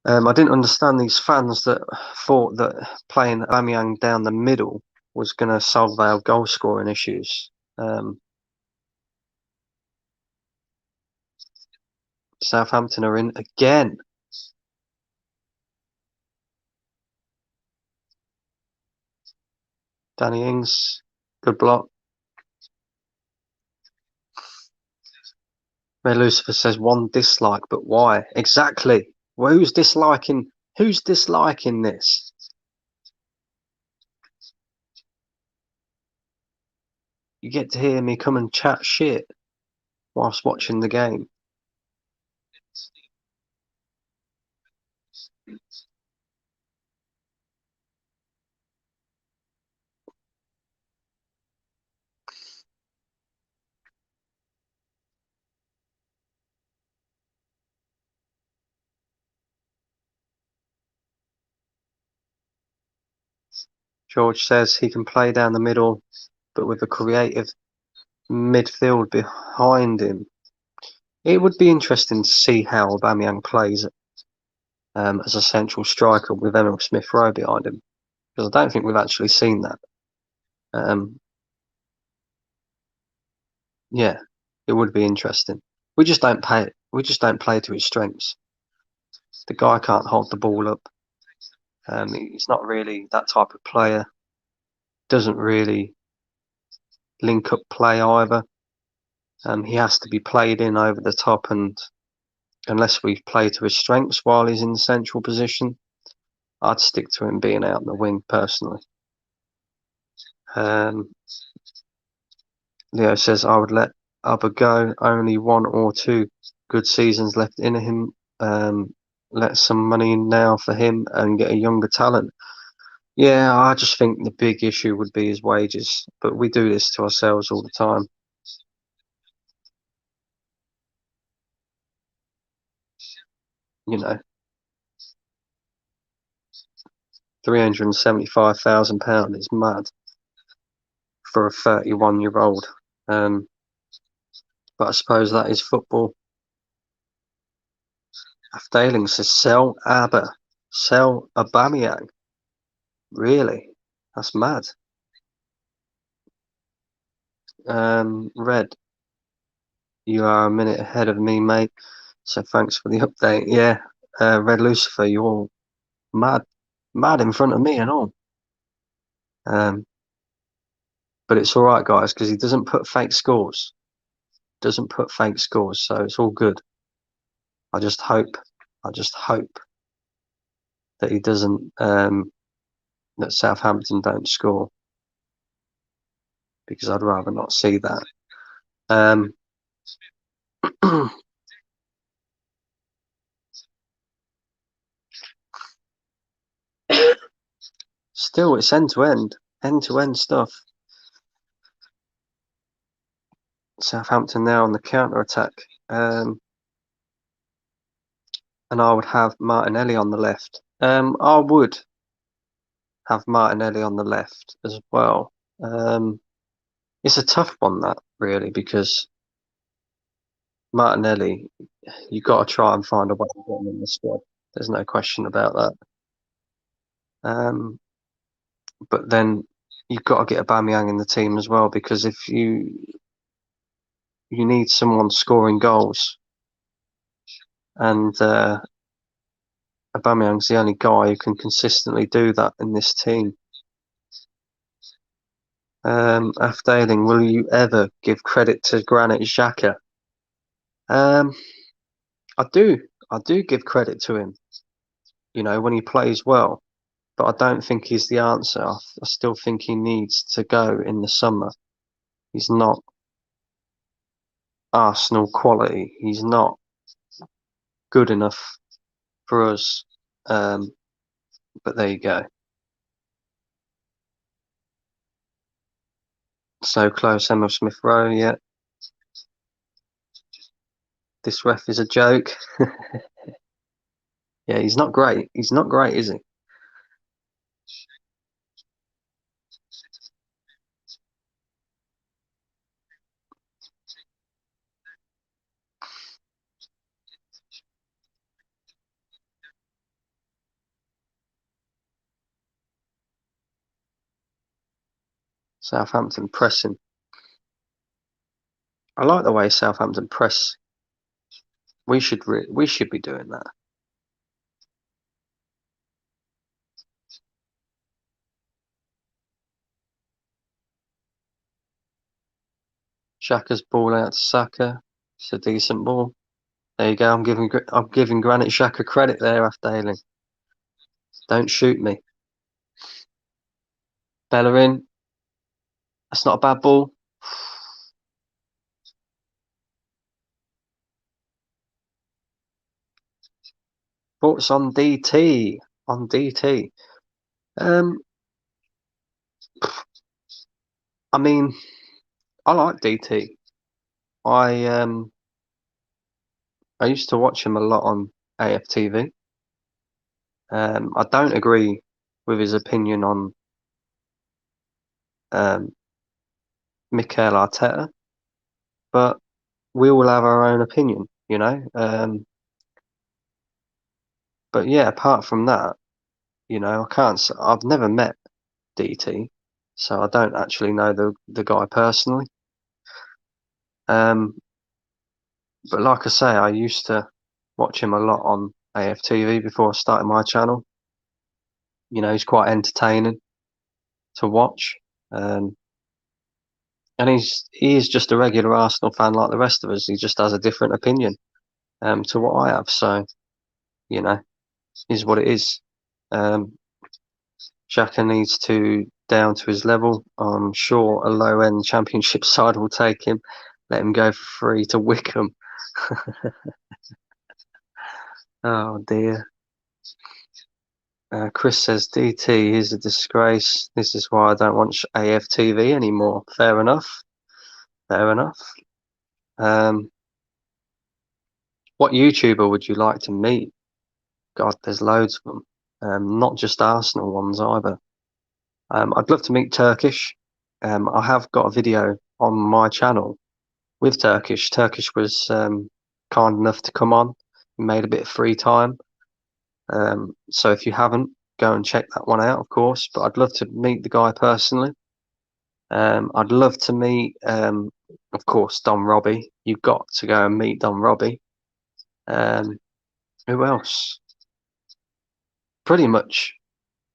I didn't understand these fans that thought that playing Aubameyang down the middle was going to solve our goal scoring issues. Southampton are in again. Danny Ings, good block. Ray Lucifer says one dislike, but why? Exactly. Well, who's disliking this? you get to hear me come and chat shit whilst watching the game. George says he can play down the middle, but with a creative midfield behind him. It would be interesting to see how Aubameyang plays as a central striker with Emil Smith-Rowe behind him, because I don't think we've actually seen that. Yeah, it would be interesting. We just don't play. We just don't play to his strengths. The guy can't hold the ball up. He's not really that type of player. Doesn't really link up play either. He has to be played in over the top, and unless we play to his strengths while he's in the central position, I'd stick to him being out in the wing personally. Leo says I would let Ubba go. Only 1 or 2 good seasons left in him. Let some money in now for him and get a younger talent. Yeah, I just think the big issue would be his wages, but we do this to ourselves all the time. You know, £375,000 is mad for a 31-year-old. But I suppose that is football. Afdaling says sell Aubameyang. Really? That's mad. Red, you are a minute ahead of me, mate. So thanks for the update. Yeah, Red Lucifer, you're mad in front of me and all. But it's all right, guys, because he doesn't put fake scores. So it's all good. I just hope that he doesn't. That Southampton don't score, because I'd rather not see that. Still, it's end to end stuff. Southampton now on the counter attack, and I would have Martinelli on the left. I would have Martinelli on the left as well. It's a tough one, that, really, because Martinelli, you've got to try and find a way to get him in the squad. There's no question about that. But then you've got to get Aubameyang in the team as well, because if you need someone scoring goals, and Aubameyang's the only guy who can consistently do that in this team. Afdaling, will you ever give credit to Granit Xhaka? I do give credit to him, when he plays well, but I don't think he's the answer. I still think he needs to go in the summer. He's not Arsenal quality. He's not good enough for us. But there you go. So close, Emil Smith-Rowe, yeah. This ref is a joke. Yeah, he's not great. He's not great, is he? Southampton pressing. I like the way Southampton press. We should be doing that. Xhaka's ball out to Saka. It's a decent ball. There you go. I'm giving Granit Xhaka credit there, Afdaling. Don't shoot me. Bellerin. That's not a bad ball. Thoughts on DT? On DT? Um, I mean, I like DT. I I used to watch him a lot on AFTV. I don't agree with his opinion on um, Mikel Arteta, but we all have our own opinion, you know. But yeah, apart from that, you know, I can't. I've never met DT, so I don't actually know the guy personally. Um, but like I say, I used to watch him a lot on AFTV before I started my channel. You know, he's quite entertaining to watch. Um, and he is just a regular Arsenal fan like the rest of us. He just has a different opinion to what I have. So, you know, is what it is. Um, Xhaka needs to down to his level. I'm sure a low end championship side will take him, let him go for free to Wickham. Oh dear. Chris says DT is a disgrace. This is why I don't watch AFTV anymore. Fair enough. Fair enough. Um, what YouTuber would you like to meet? God, there's loads of them. Not just Arsenal ones either. I'd love to meet Turkish. I have got a video on my channel with Turkish. Turkish was kind enough to come on. He made a bit of free time. So if you haven't, go and check that one out, of course. But I'd love to meet the guy personally. I'd love to meet, of course, Don Robbie. You've got to go and meet Don Robbie. Um, who else? Pretty much,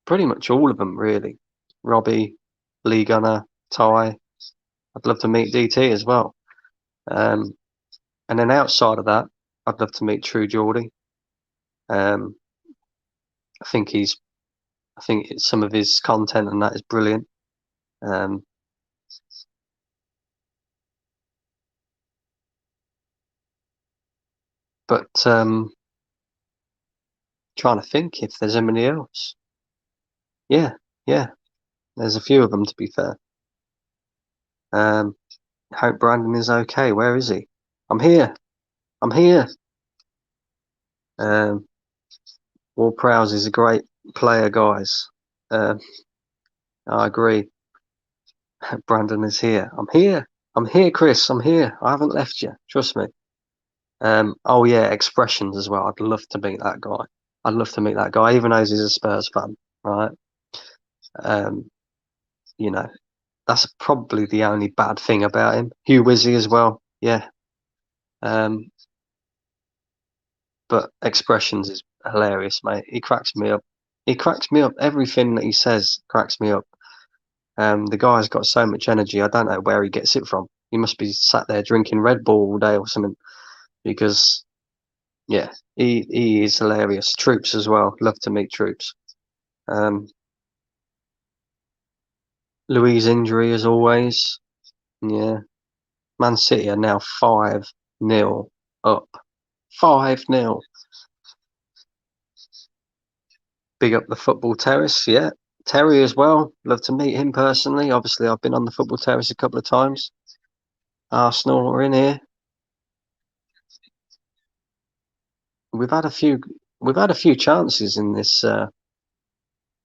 pretty much all of them, really. Robbie, Lee Gunner, Ty. I'd love to meet DT as well. Um, and then outside of that, I'd love to meet True Geordie. Um, I think some of his content and that is brilliant. Um, but trying to think if there's anybody else. Yeah, yeah, there's a few of them to be fair. Hope Brandon is okay. Where is he? I'm here. I'm here. Um, Ward Prowse is a great player, guys. Um, I agree. Brandon is here. I'm here. I'm here, Chris. I'm here. I haven't left you. Trust me. Oh yeah, expressions as well. I'd love to meet that guy. I'd love to meet that guy, even though he's a Spurs fan, right? Um, you know, that's probably the only bad thing about him. Hugh Wizzy as well. Yeah. Um, but expressions is hilarious, mate. He cracks me up. He cracks me up. Everything that he says cracks me up. The guy's got so much energy. I don't know where he gets it from. He must be sat there drinking Red Bull all day or something. Because yeah, he is hilarious. Troops as well. Love to meet Troops. Um, Louise injury as always. Yeah, Man City are now 5-0 up. 5-0. Big up the football terrace. Yeah, Terry as well. Love to meet him personally. Obviously, I've been on the football terrace a couple of times. Arsenal are in here. We've had a few. We've had a few chances in this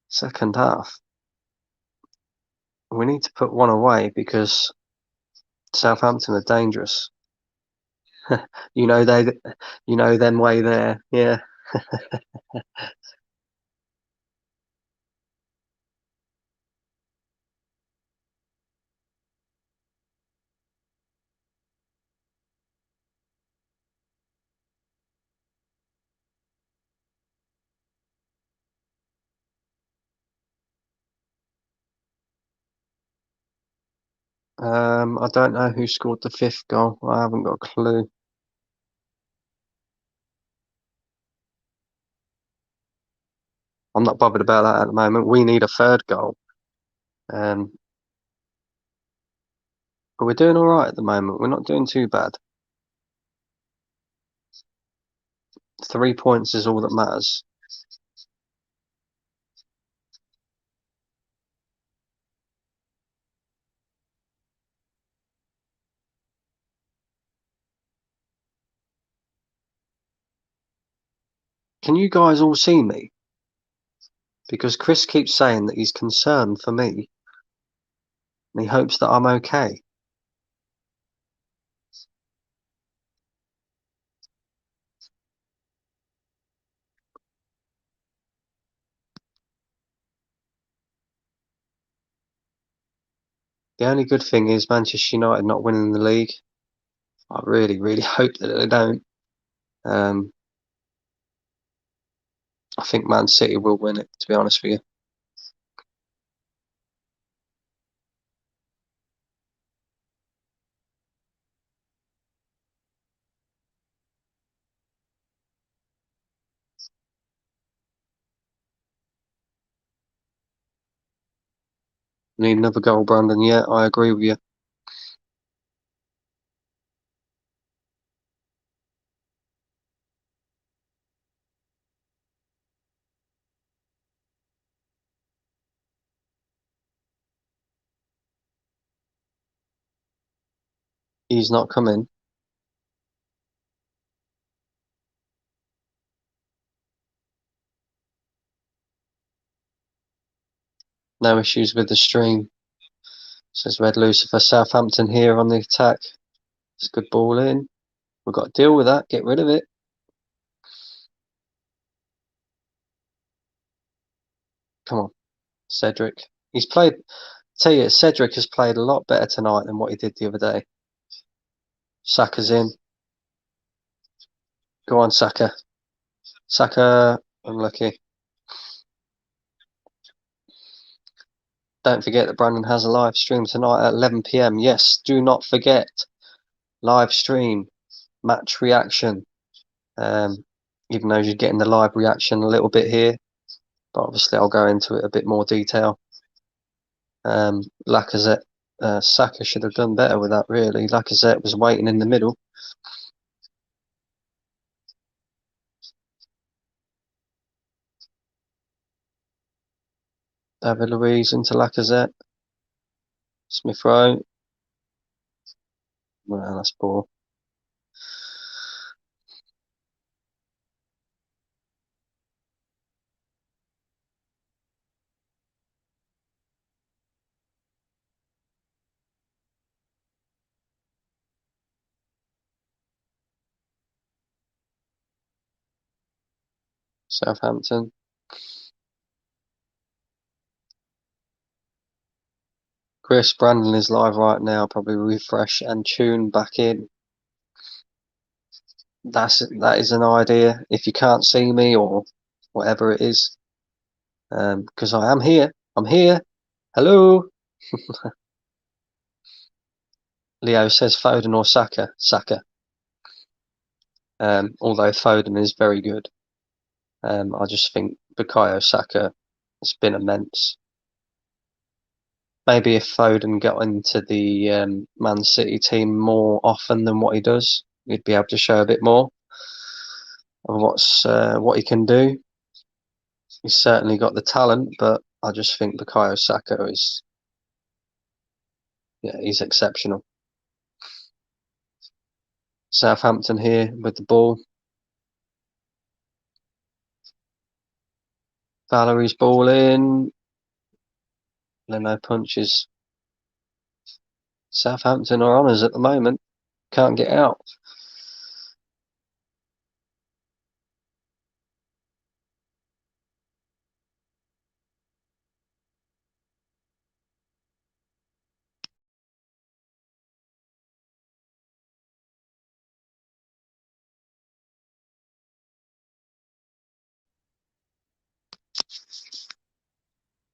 second half. We need to put one away because Southampton are dangerous. You know they. You know them way there. Yeah. I don't know who scored the fifth goal. I haven't got a clue. I'm not bothered about that at the moment. We need a third goal. Um, but we're doing all right at the moment. We're not doing too bad. 3 points is all that matters. Can you guys all see me? Because Chris keeps saying that he's concerned for me and he hopes that I'm okay. The only good thing is Manchester United not winning the league. I really, really hope that they don't. I think Man City will win it, to be honest with you. Need another goal, Brandon. Yeah, I agree with you. He's not coming. No issues with the stream. Says Red Lucifer. Southampton here on the attack. It's a good ball in. We've got to deal with that. Get rid of it. Come on, Cedric. He's played. Tell you, Cedric has played a lot better tonight than what he did the other day. Saka's in. Go on, Saka. Saka, unlucky. Don't forget that Brandon has a live stream tonight at 11 PM. Yes, do not forget. Live stream, match reaction. Even though you're getting the live reaction a little bit here, but obviously I'll go into it a bit more detail. Lacazette, Saka should have done better with that, really. Lacazette was waiting in the middle. David Luiz into Lacazette. Smith Rowe. Well, that's poor. Southampton. Chris, Brandon is live right now. Probably refresh and tune back in. That is an idea. If you can't see me or whatever it is, because I am here. I'm here. Hello. Leo says Foden or Saka. Saka. Although Foden is very good. I just think Bukayo Saka has been immense. Maybe if Foden got into the Man City team more often than what he does, he'd be able to show a bit more of what he can do. He's certainly got the talent, but I just think Bukayo Saka he's exceptional. Southampton here with the ball. Valerie's ball in. Leno punches. Southampton are on us at the moment. Can't get out.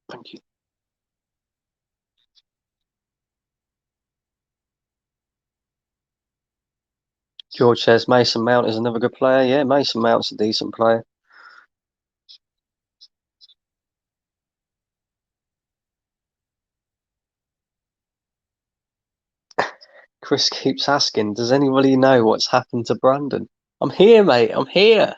Thank you. George says Mason Mount is another good player. Yeah, Mason Mount's a decent player. Chris keeps asking, does anybody know what's happened to Brandon? I'm here, mate. I'm here.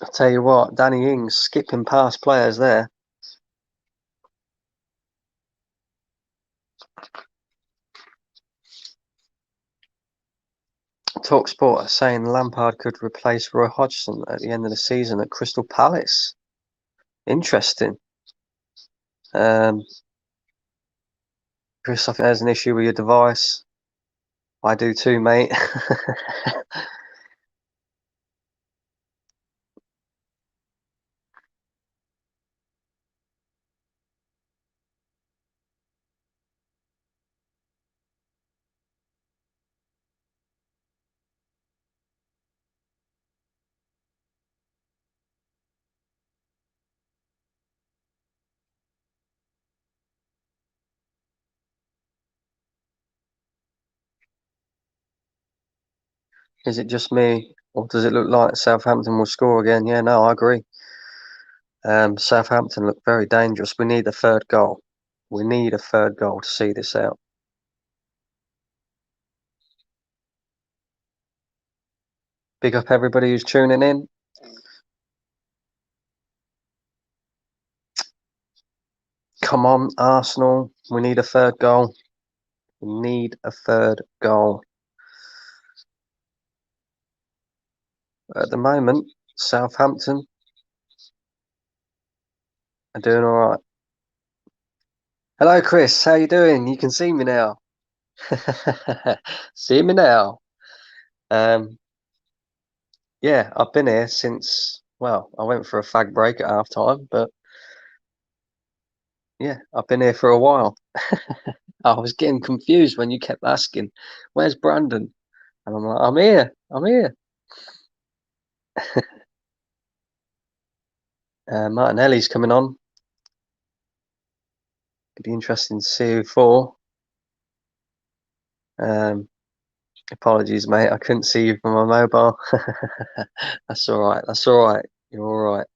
I tell you what, Danny Ings skipping past players there. Talksport are saying Lampard could replace Roy Hodgson at the end of the season at Crystal Palace. Interesting. Chris, I think there's an issue with your device. I do too, mate. Is it just me, or does it look like Southampton will score again? Yeah, no, I agree. Southampton look very dangerous. We need a third goal. We need a third goal to see this out. Big up everybody who's tuning in. Come on, Arsenal. We need a third goal. We need a third goal. At the moment, Southampton are doing all right. Hello, Chris. How you doing? You can see me now. See me now. Yeah, I've been here since. Well, I went for a fag break at half time, but yeah, I've been here for a while. I was getting confused when you kept asking, "Where's Brandon?" And I'm like, "I'm here. I'm here." Martinelli's coming on. It'd be interesting to see who for. Um, Apologies, mate. I couldn't see you from my mobile. That's all right. That's all right. You're all right.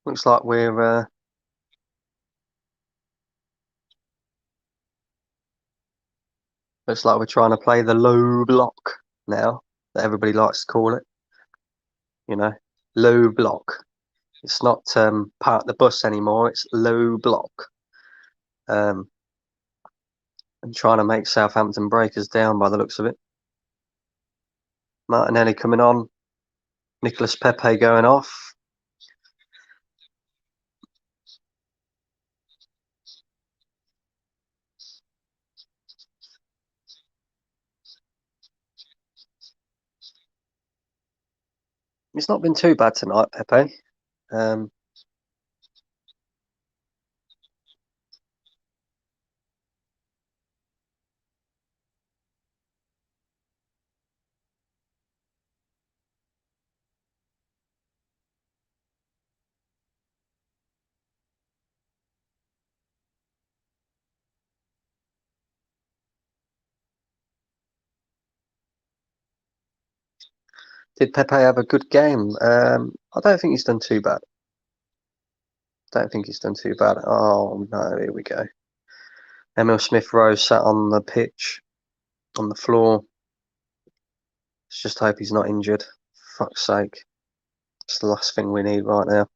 Looks like we're trying to play the low block now that everybody likes to call it. You know, low block. It's not park the bus anymore. It's low block. Um, and trying to make Southampton breakers down by the looks of it. Martinelli coming on. Nicolas Pepe going off. It's not been too bad tonight, Pepe. Um, did Pepe have a good game? I don't think he's done too bad. Don't think he's done too bad. Oh no, here we go. Emil Smith Rowe sat on the pitch, on the floor. Let's just hope he's not injured. Fuck's sake. It's the last thing we need right now.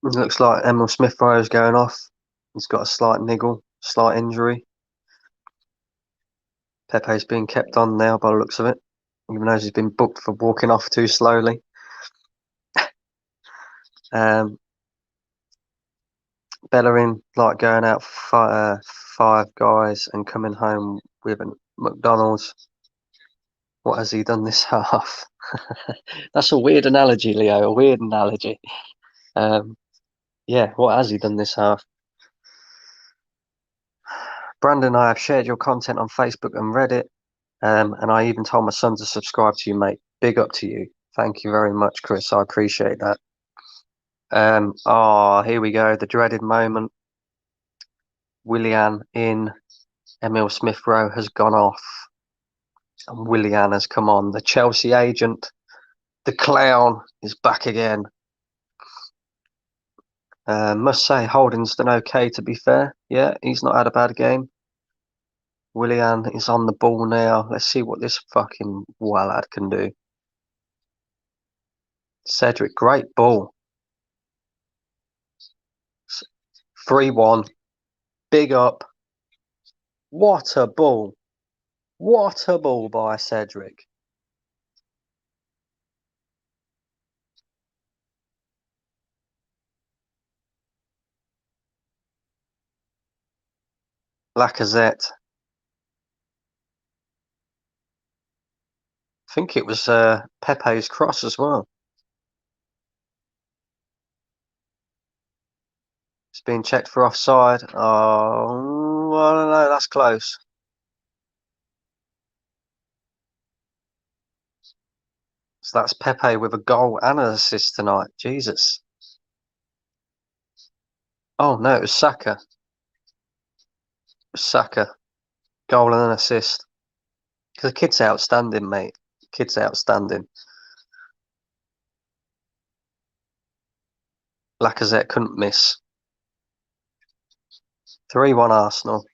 It looks like Emil Smith-Rowe is going off. He's got a slight niggle, slight injury. Pepe's being kept on now by the looks of it, even though he's been booked for walking off too slowly. Bellerin like going out five guys and coming home with a McDonald's. What has he done this half? That's a weird analogy, Leo. A weird analogy. Yeah, what has he done this half? Brandon, I have shared your content on Facebook and Reddit, and I even told my son to subscribe to you, mate. Big up to you. Thank you very much, Chris. I appreciate that. Here we go. The dreaded moment. Willian in. Emil Smith-Rowe has gone off. And Willian has come on. The Chelsea agent, the clown, is back again. Must say, Holding's done okay, to be fair. Yeah, he's not had a bad game. Willian is on the ball now. Let's see what this fucking Wallad can do. Cedric, great ball. 3-1. Big up. What a ball. What a ball by Cedric. Lacazette. I think it was Pepe's cross as well. It's being checked for offside. Oh, I don't know. That's close. So that's Pepe with a goal and an assist tonight. Jesus. Oh, no, it was Saka. It was Saka. Goal and an assist. Because the kid's outstanding, mate. The kid's outstanding. Lacazette couldn't miss. 3-1 Arsenal.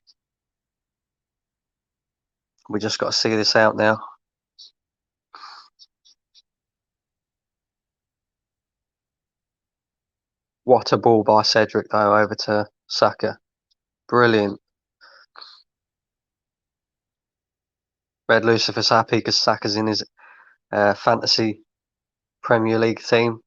We just got to see this out now. What a ball by Cedric, though, over to Saka. Brilliant. Red Lucifer's happy because Saka's in his fantasy Premier League team.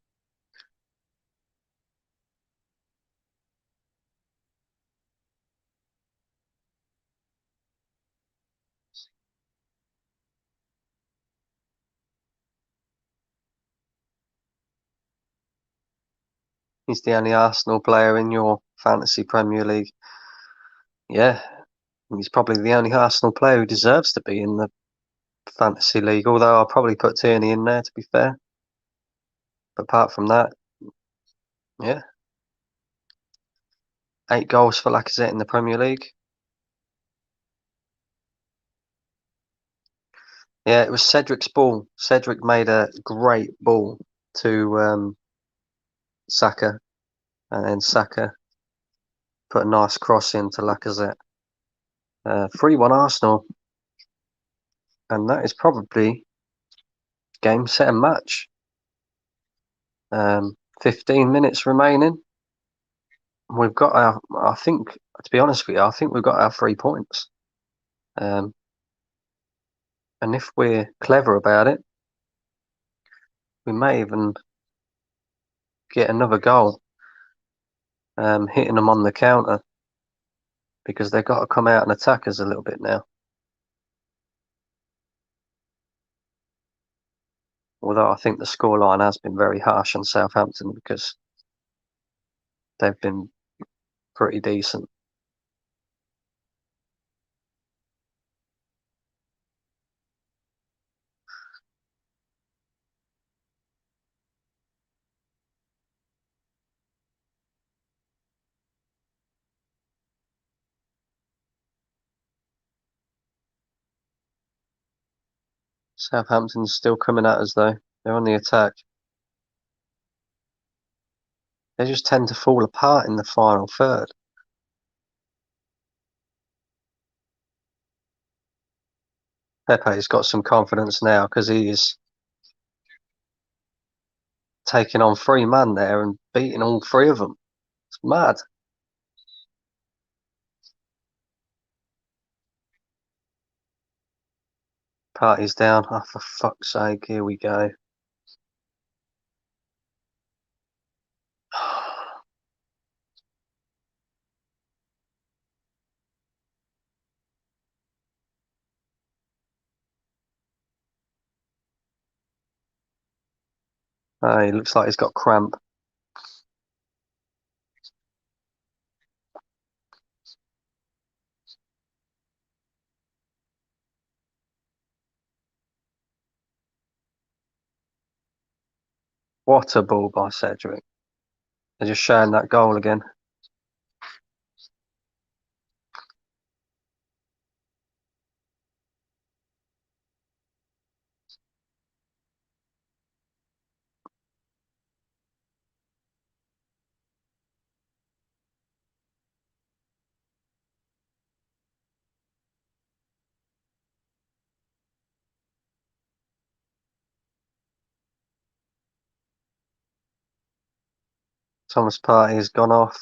He's the only Arsenal player in your fantasy Premier League. Yeah, he's probably the only Arsenal player who deserves to be in the fantasy league. Although I'll probably put Tierney in there, to be fair. But apart from that, yeah. 8 goals for Lacazette in the Premier League. Yeah, it was Cedric's ball. Cedric made a great ball to Saka, and then Saka put a nice cross into Lacazette. 3-1 Arsenal, and that is probably game, set, and match. 15 minutes remaining. We've got our, I think, to be honest with you, I think we've got our 3 points. And if we're clever about it, we may even get another goal, hitting them on the counter, because they've got to come out and attack us a little bit now. Although I think the scoreline has been very harsh on Southampton because they've been pretty decent. Southampton's still coming at us though. They're on the attack. They just tend to fall apart in the final third. Pepe's got some confidence now because he is taking on 3 man there and beating all 3 of them. It's mad. Party's down. Oh, for fuck's sake, here we go. Oh, he looks like he's got cramp. What a ball by Cedric. They're just showing that goal again. Thomas Partey has gone off,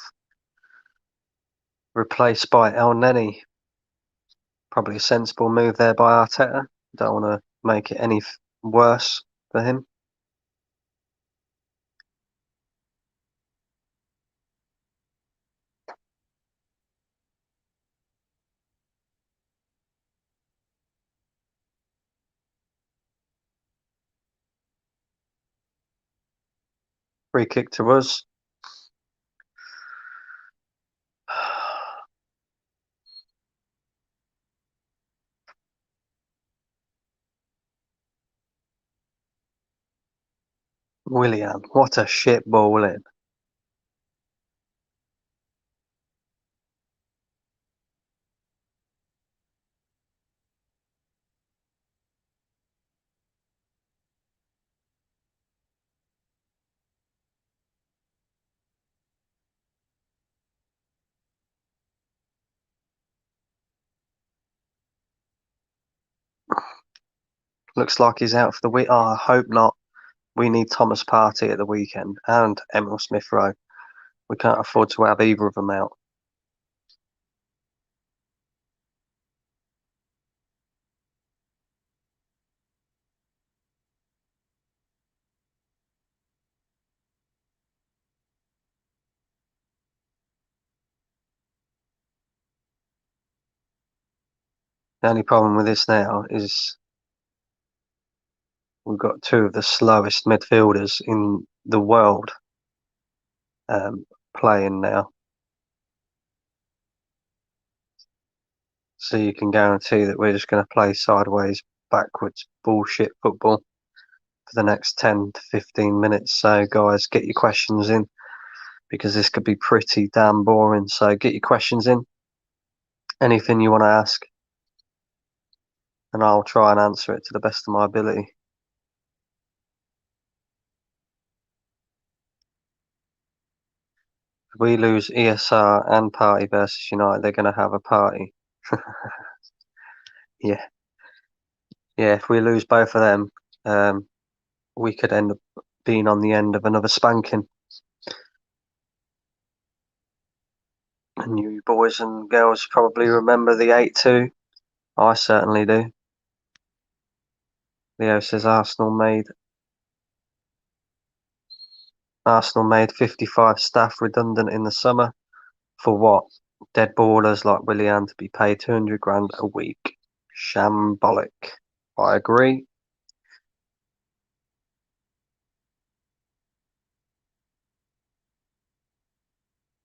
replaced by El Neni. Probably a sensible move there by Arteta. Don't want to make it any worse for him. Free kick to us. Willian, what a shit ball in. Looks like he's out for the week. Oh, I hope not. We need Thomas Partey at the weekend and Emil Smith-Rowe. We can't afford to have either of them out. The only problem with this now is we've got 2 of the slowest midfielders in the world playing now. So you can guarantee that we're just going to play sideways, backwards, bullshit football for the next 10 to 15 minutes. So, guys, get your questions in because this could be pretty damn boring. So, get your questions in. Anything you want to ask, and I'll try and answer it to the best of my ability. If we lose ESR and Partey versus United, they're going to have a party. Yeah. Yeah, if we lose both of them, we could end up being on the end of another spanking. And you boys and girls probably remember the 8-2. I certainly do. Leo says Arsenal made 55 staff redundant in the summer. For what? Dead ballers like Willian to be paid 200 grand a week. Shambolic. I agree.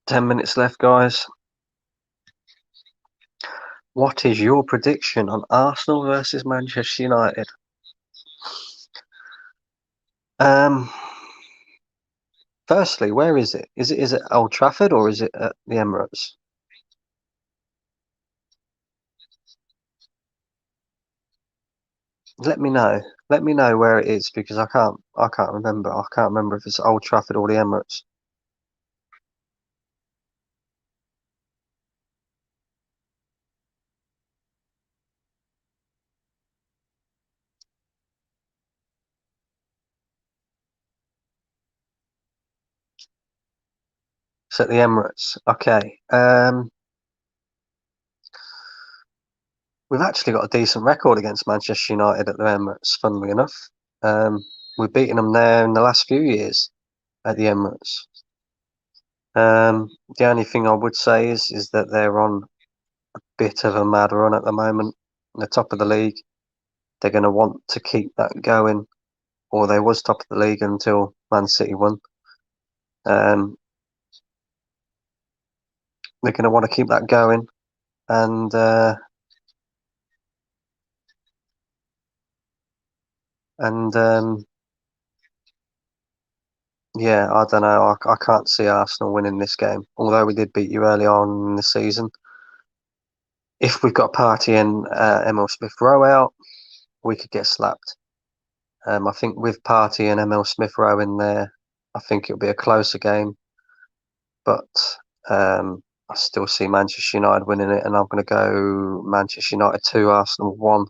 Ten minutes left, guys. What is your prediction on Arsenal versus Manchester United? Firstly, where is it? Is it Old Trafford or is it at the Emirates? Let me know. Let me know where it is because I can't remember. I can't remember if it's Old Trafford or the Emirates. It's at the Emirates. Okay. We've actually got a decent record against Manchester United at the Emirates, funnily enough. We've beaten them there in the last few years at the Emirates. The only thing I would say is that they're on a bit of a mad run at the moment. In the top of the league. They're going to want to keep that going, or they was top of the league until Man City won. They're going to want to keep that going, and yeah, I don't know. I can't see Arsenal winning this game, although we did beat you early on in the season. If we've got Partey and Emil Smith Rowe out, we could get slapped. I think with Partey and Emil Smith Rowe in there, I think it'll be a closer game. But I still see Manchester United winning it, and I'm going to go Manchester United 2, Arsenal 1.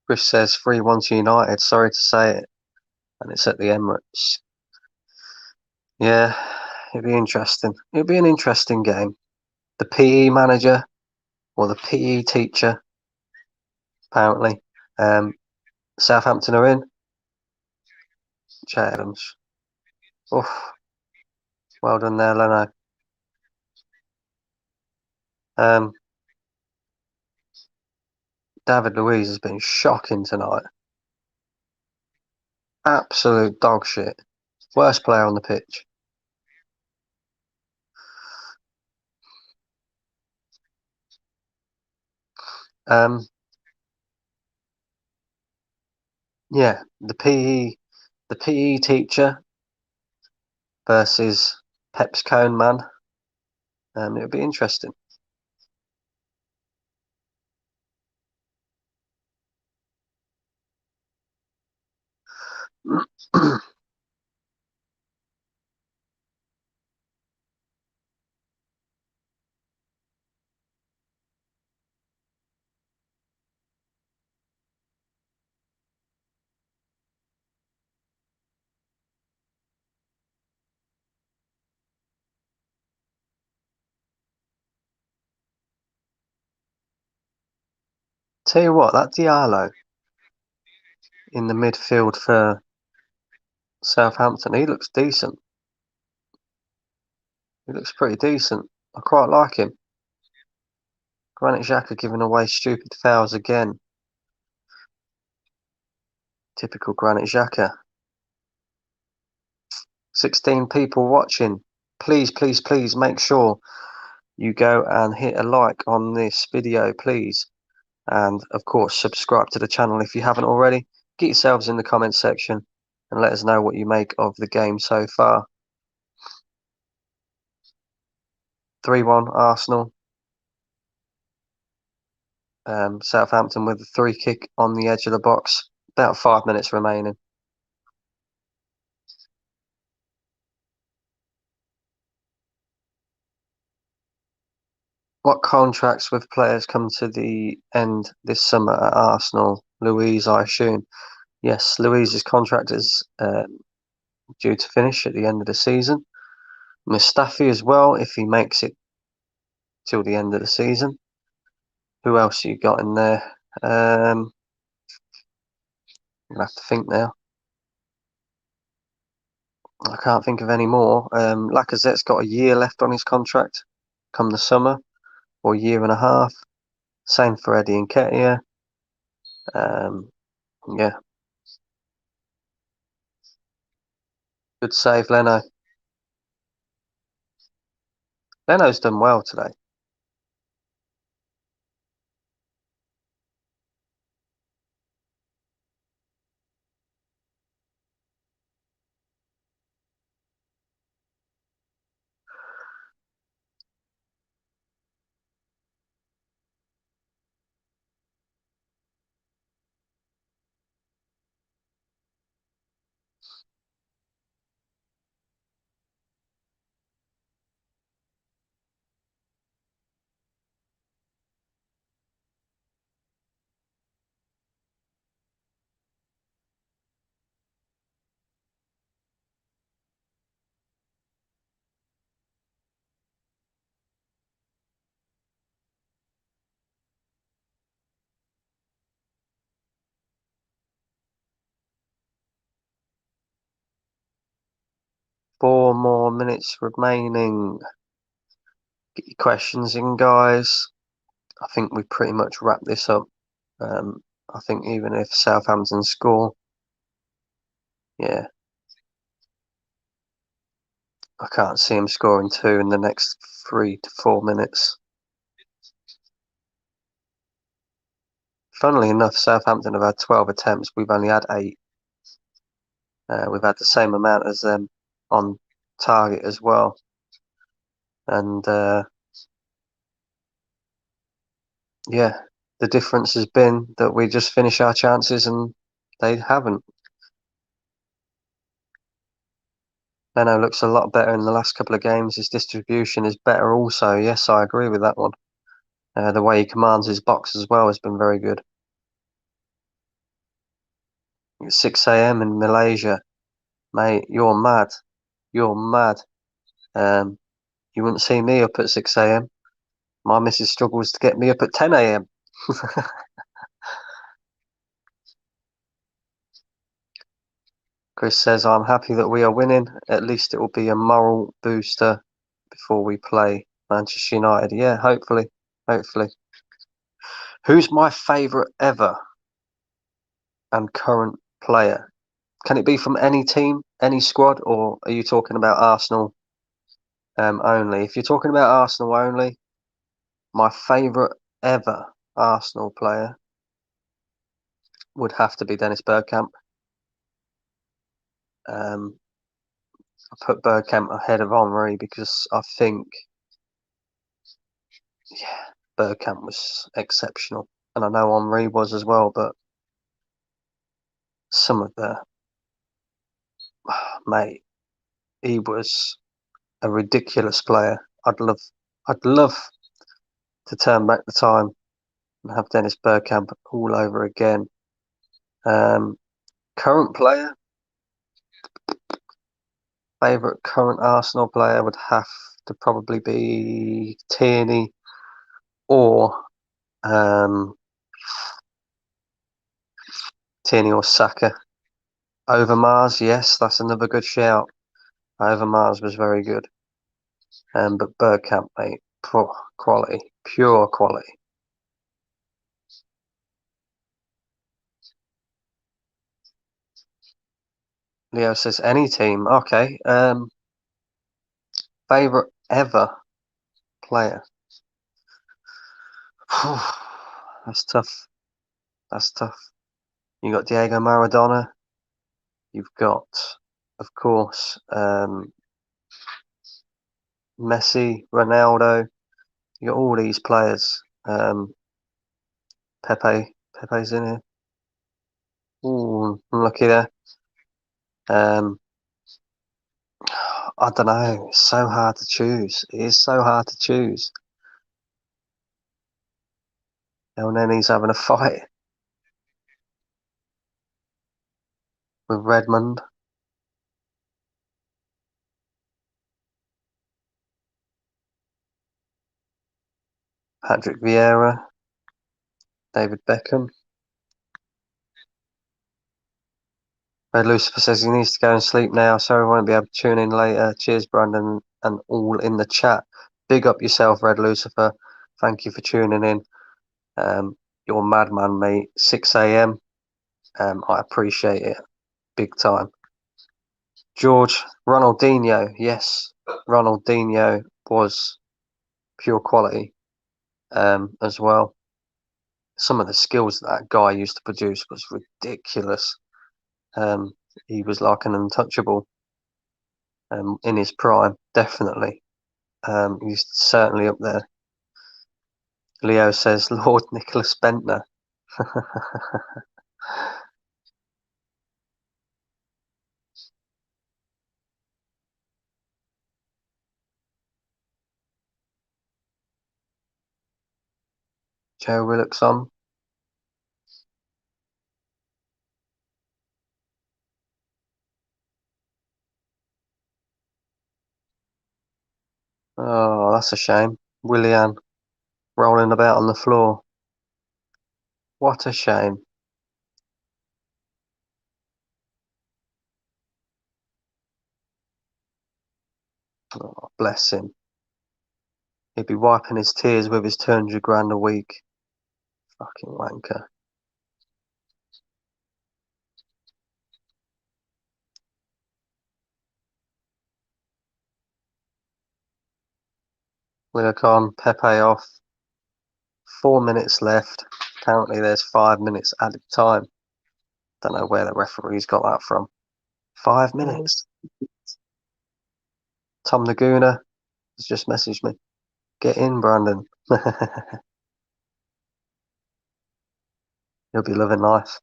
Chris says 3-1 to United. Sorry to say it, and it's at the Emirates. Yeah, it'd be interesting. It'd be an interesting game. The PE manager or the PE teacher, apparently. Southampton are in. Che Adams. Oof. Well done there, Leno. Um, David Luiz has been shocking tonight. Absolute dog shit. Worst player on the pitch. Yeah, the PE teacher versus Pep's cone man. It would be interesting. Tell you what, that Diallo in the midfield for Southampton, he looks decent. He looks pretty decent. I quite like him. Granit Xhaka giving away stupid fouls again. Typical Granit Xhaka. 16 people watching. Please, please, please make sure you go and hit a like on this video, please. And of course, subscribe to the channel if you haven't already. Get yourselves in the comments section and let us know what you make of the game so far. 3-1 Arsenal. Southampton with a free kick on the edge of the box. About 5 minutes remaining. What contracts with players come to the end this summer at Arsenal? Louise, I assume. Yes, Louise's contract is due to finish at the end of the season. Mustafi as well, if he makes it till the end of the season. Who else you got in there? I'm gonna have to think now. I can't think of any more. Lacazette's got a year left on his contract come the summer, or a year and a half. Same for Eddie and Nketiah. Yeah, good save, Leno. Leno's done well today. 4 more minutes remaining. Get your questions in, guys. I think we pretty much wrap this up. I think even if Southampton score, yeah, I can't see him scoring 2 in the next 3 to 4 minutes. Funnily enough, Southampton have had 12 attempts. We've only had 8. We've had the same amount as them on target as well. And yeah, the difference has been that we just finish our chances and they haven't. Leno looks a lot better in the last couple of games. His distribution is better also. Yes, I agree with that one. The way he commands his box as well has been very good. It's 6 a.m. in Malaysia. Mate, you're mad. You're mad. You wouldn't see me up at 6 a.m. My missus struggles to get me up at 10 a.m. Chris says, I'm happy that we are winning. At least it will be a moral booster before we play Manchester United. Yeah, hopefully. Hopefully. Who's my favourite ever and current player? Can it be from any team, any squad, or are you talking about Arsenal only? If you're talking about Arsenal only, my favourite ever Arsenal player would have to be Dennis Bergkamp. I put Bergkamp ahead of Henry because I think, yeah, Bergkamp was exceptional. And I know Henry was as well, but some of the, mate, he was a ridiculous player. I'd love to turn back the time and have Dennis Bergkamp all over again. Current player, favourite current Arsenal player would have to probably be Tierney or Saka. Overmars, yes, that's another good shout. Overmars was very good. But Bergkamp, mate, quality, pure quality. Leo says any team. Okay. Favorite ever player. That's tough. That's tough. You got Diego Maradona. You've got, of course, Messi, Ronaldo. You got all these players. Pepe's in here. Ooh, unlucky there. I don't know. It's so hard to choose. It is so hard to choose. El Nenny's having a fight with Redmond. Patrick Vieira. David Beckham. Red Lucifer says he needs to go and sleep now. Sorry, I won't be able to tune in later. Cheers, Brandon, and all in the chat. Big up yourself, Red Lucifer. Thank you for tuning in. You're a madman, mate. 6 a.m. I appreciate it. Big time. George, Ronaldinho. Yes, Ronaldinho was pure quality as well. Some of the skills that guy used to produce was ridiculous. He was like an untouchable in his prime, definitely. He's certainly up there. Leo says Lord Nicholas Bentner. Joe Willockson. Oh, that's a shame. Willian rolling about on the floor. What a shame. Oh, bless him. He'd be wiping his tears with his 200 grand a week. Fucking wanker. Willock on, Pepe off. 4 minutes left. Apparently there's 5 minutes added time. Don't know where the referee's got that from. 5 minutes. Tom Naguna has just messaged me. Get in, Brandon. He'll be living life.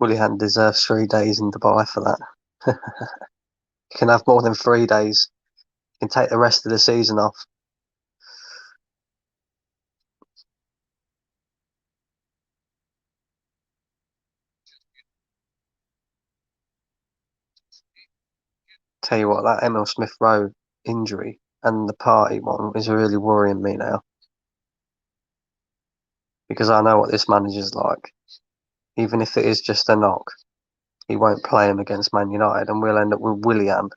Willian deserves 3 days in Dubai for that. You can have more than 3 days. You can take the rest of the season off. Tell you what, that Emil Smith Rowe injury and the party one is really worrying me now. Because I know what this manager's like. Even if it is just a knock, he won't play him against Man United and we'll end up with Willian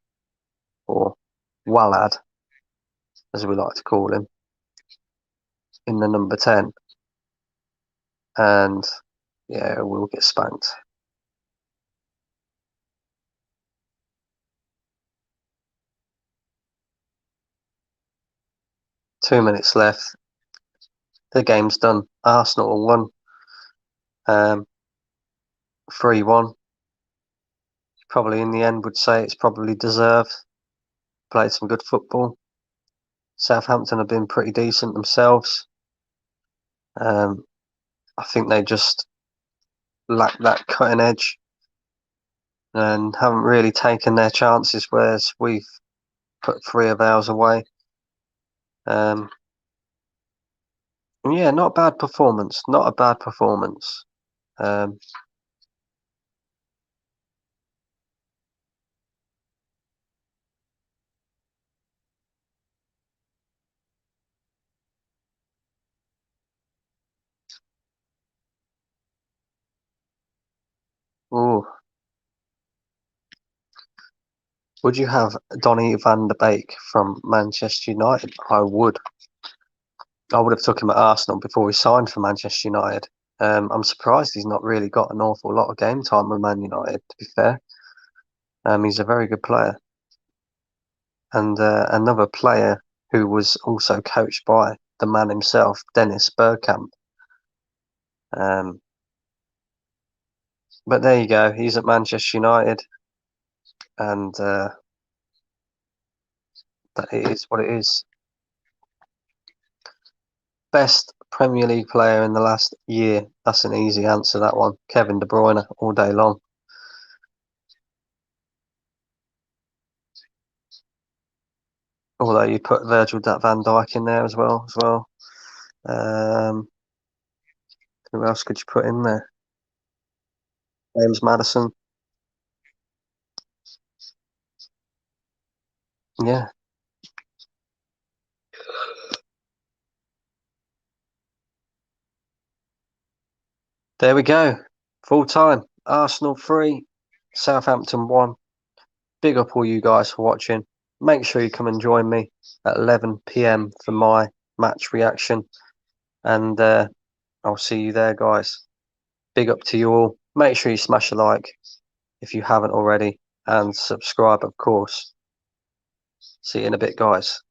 or Wallad, as we like to call him, in the number 10. And yeah, we'll get spanked. Two minutes left. The game's done. Arsenal won. 3-1. Probably in the end would say it's probably deserved. Played some good football. Southampton have been pretty decent themselves. I think they just lack that cutting edge and haven't really taken their chances, whereas we've put 3 of ours away. And yeah, not a bad performance. Not a bad performance. Ooh. Would you have Donny van de Beek from Manchester United? I would. I would have took him at Arsenal before he signed for Manchester United. I'm surprised he's not really got an awful lot of game time with Man United, to be fair. He's a very good player. And another player who was also coached by the man himself, Dennis Bergkamp. But there you go. He's at Manchester United. And that it is what it is. Best Premier League player in the last year. That's an easy answer, that one. Kevin De Bruyne, all day long. Although you put Virgil van Dijk in there as well. Who else could you put in there? James Maddison. Yeah. There we go. Full time. Arsenal 3, Southampton 1. Big up all you guys for watching. Make sure you come and join me at 11 p.m. for my match reaction. And I'll see you there, guys. Big up to you all. Make sure you smash a like if you haven't already. And subscribe, of course. See you in a bit, guys.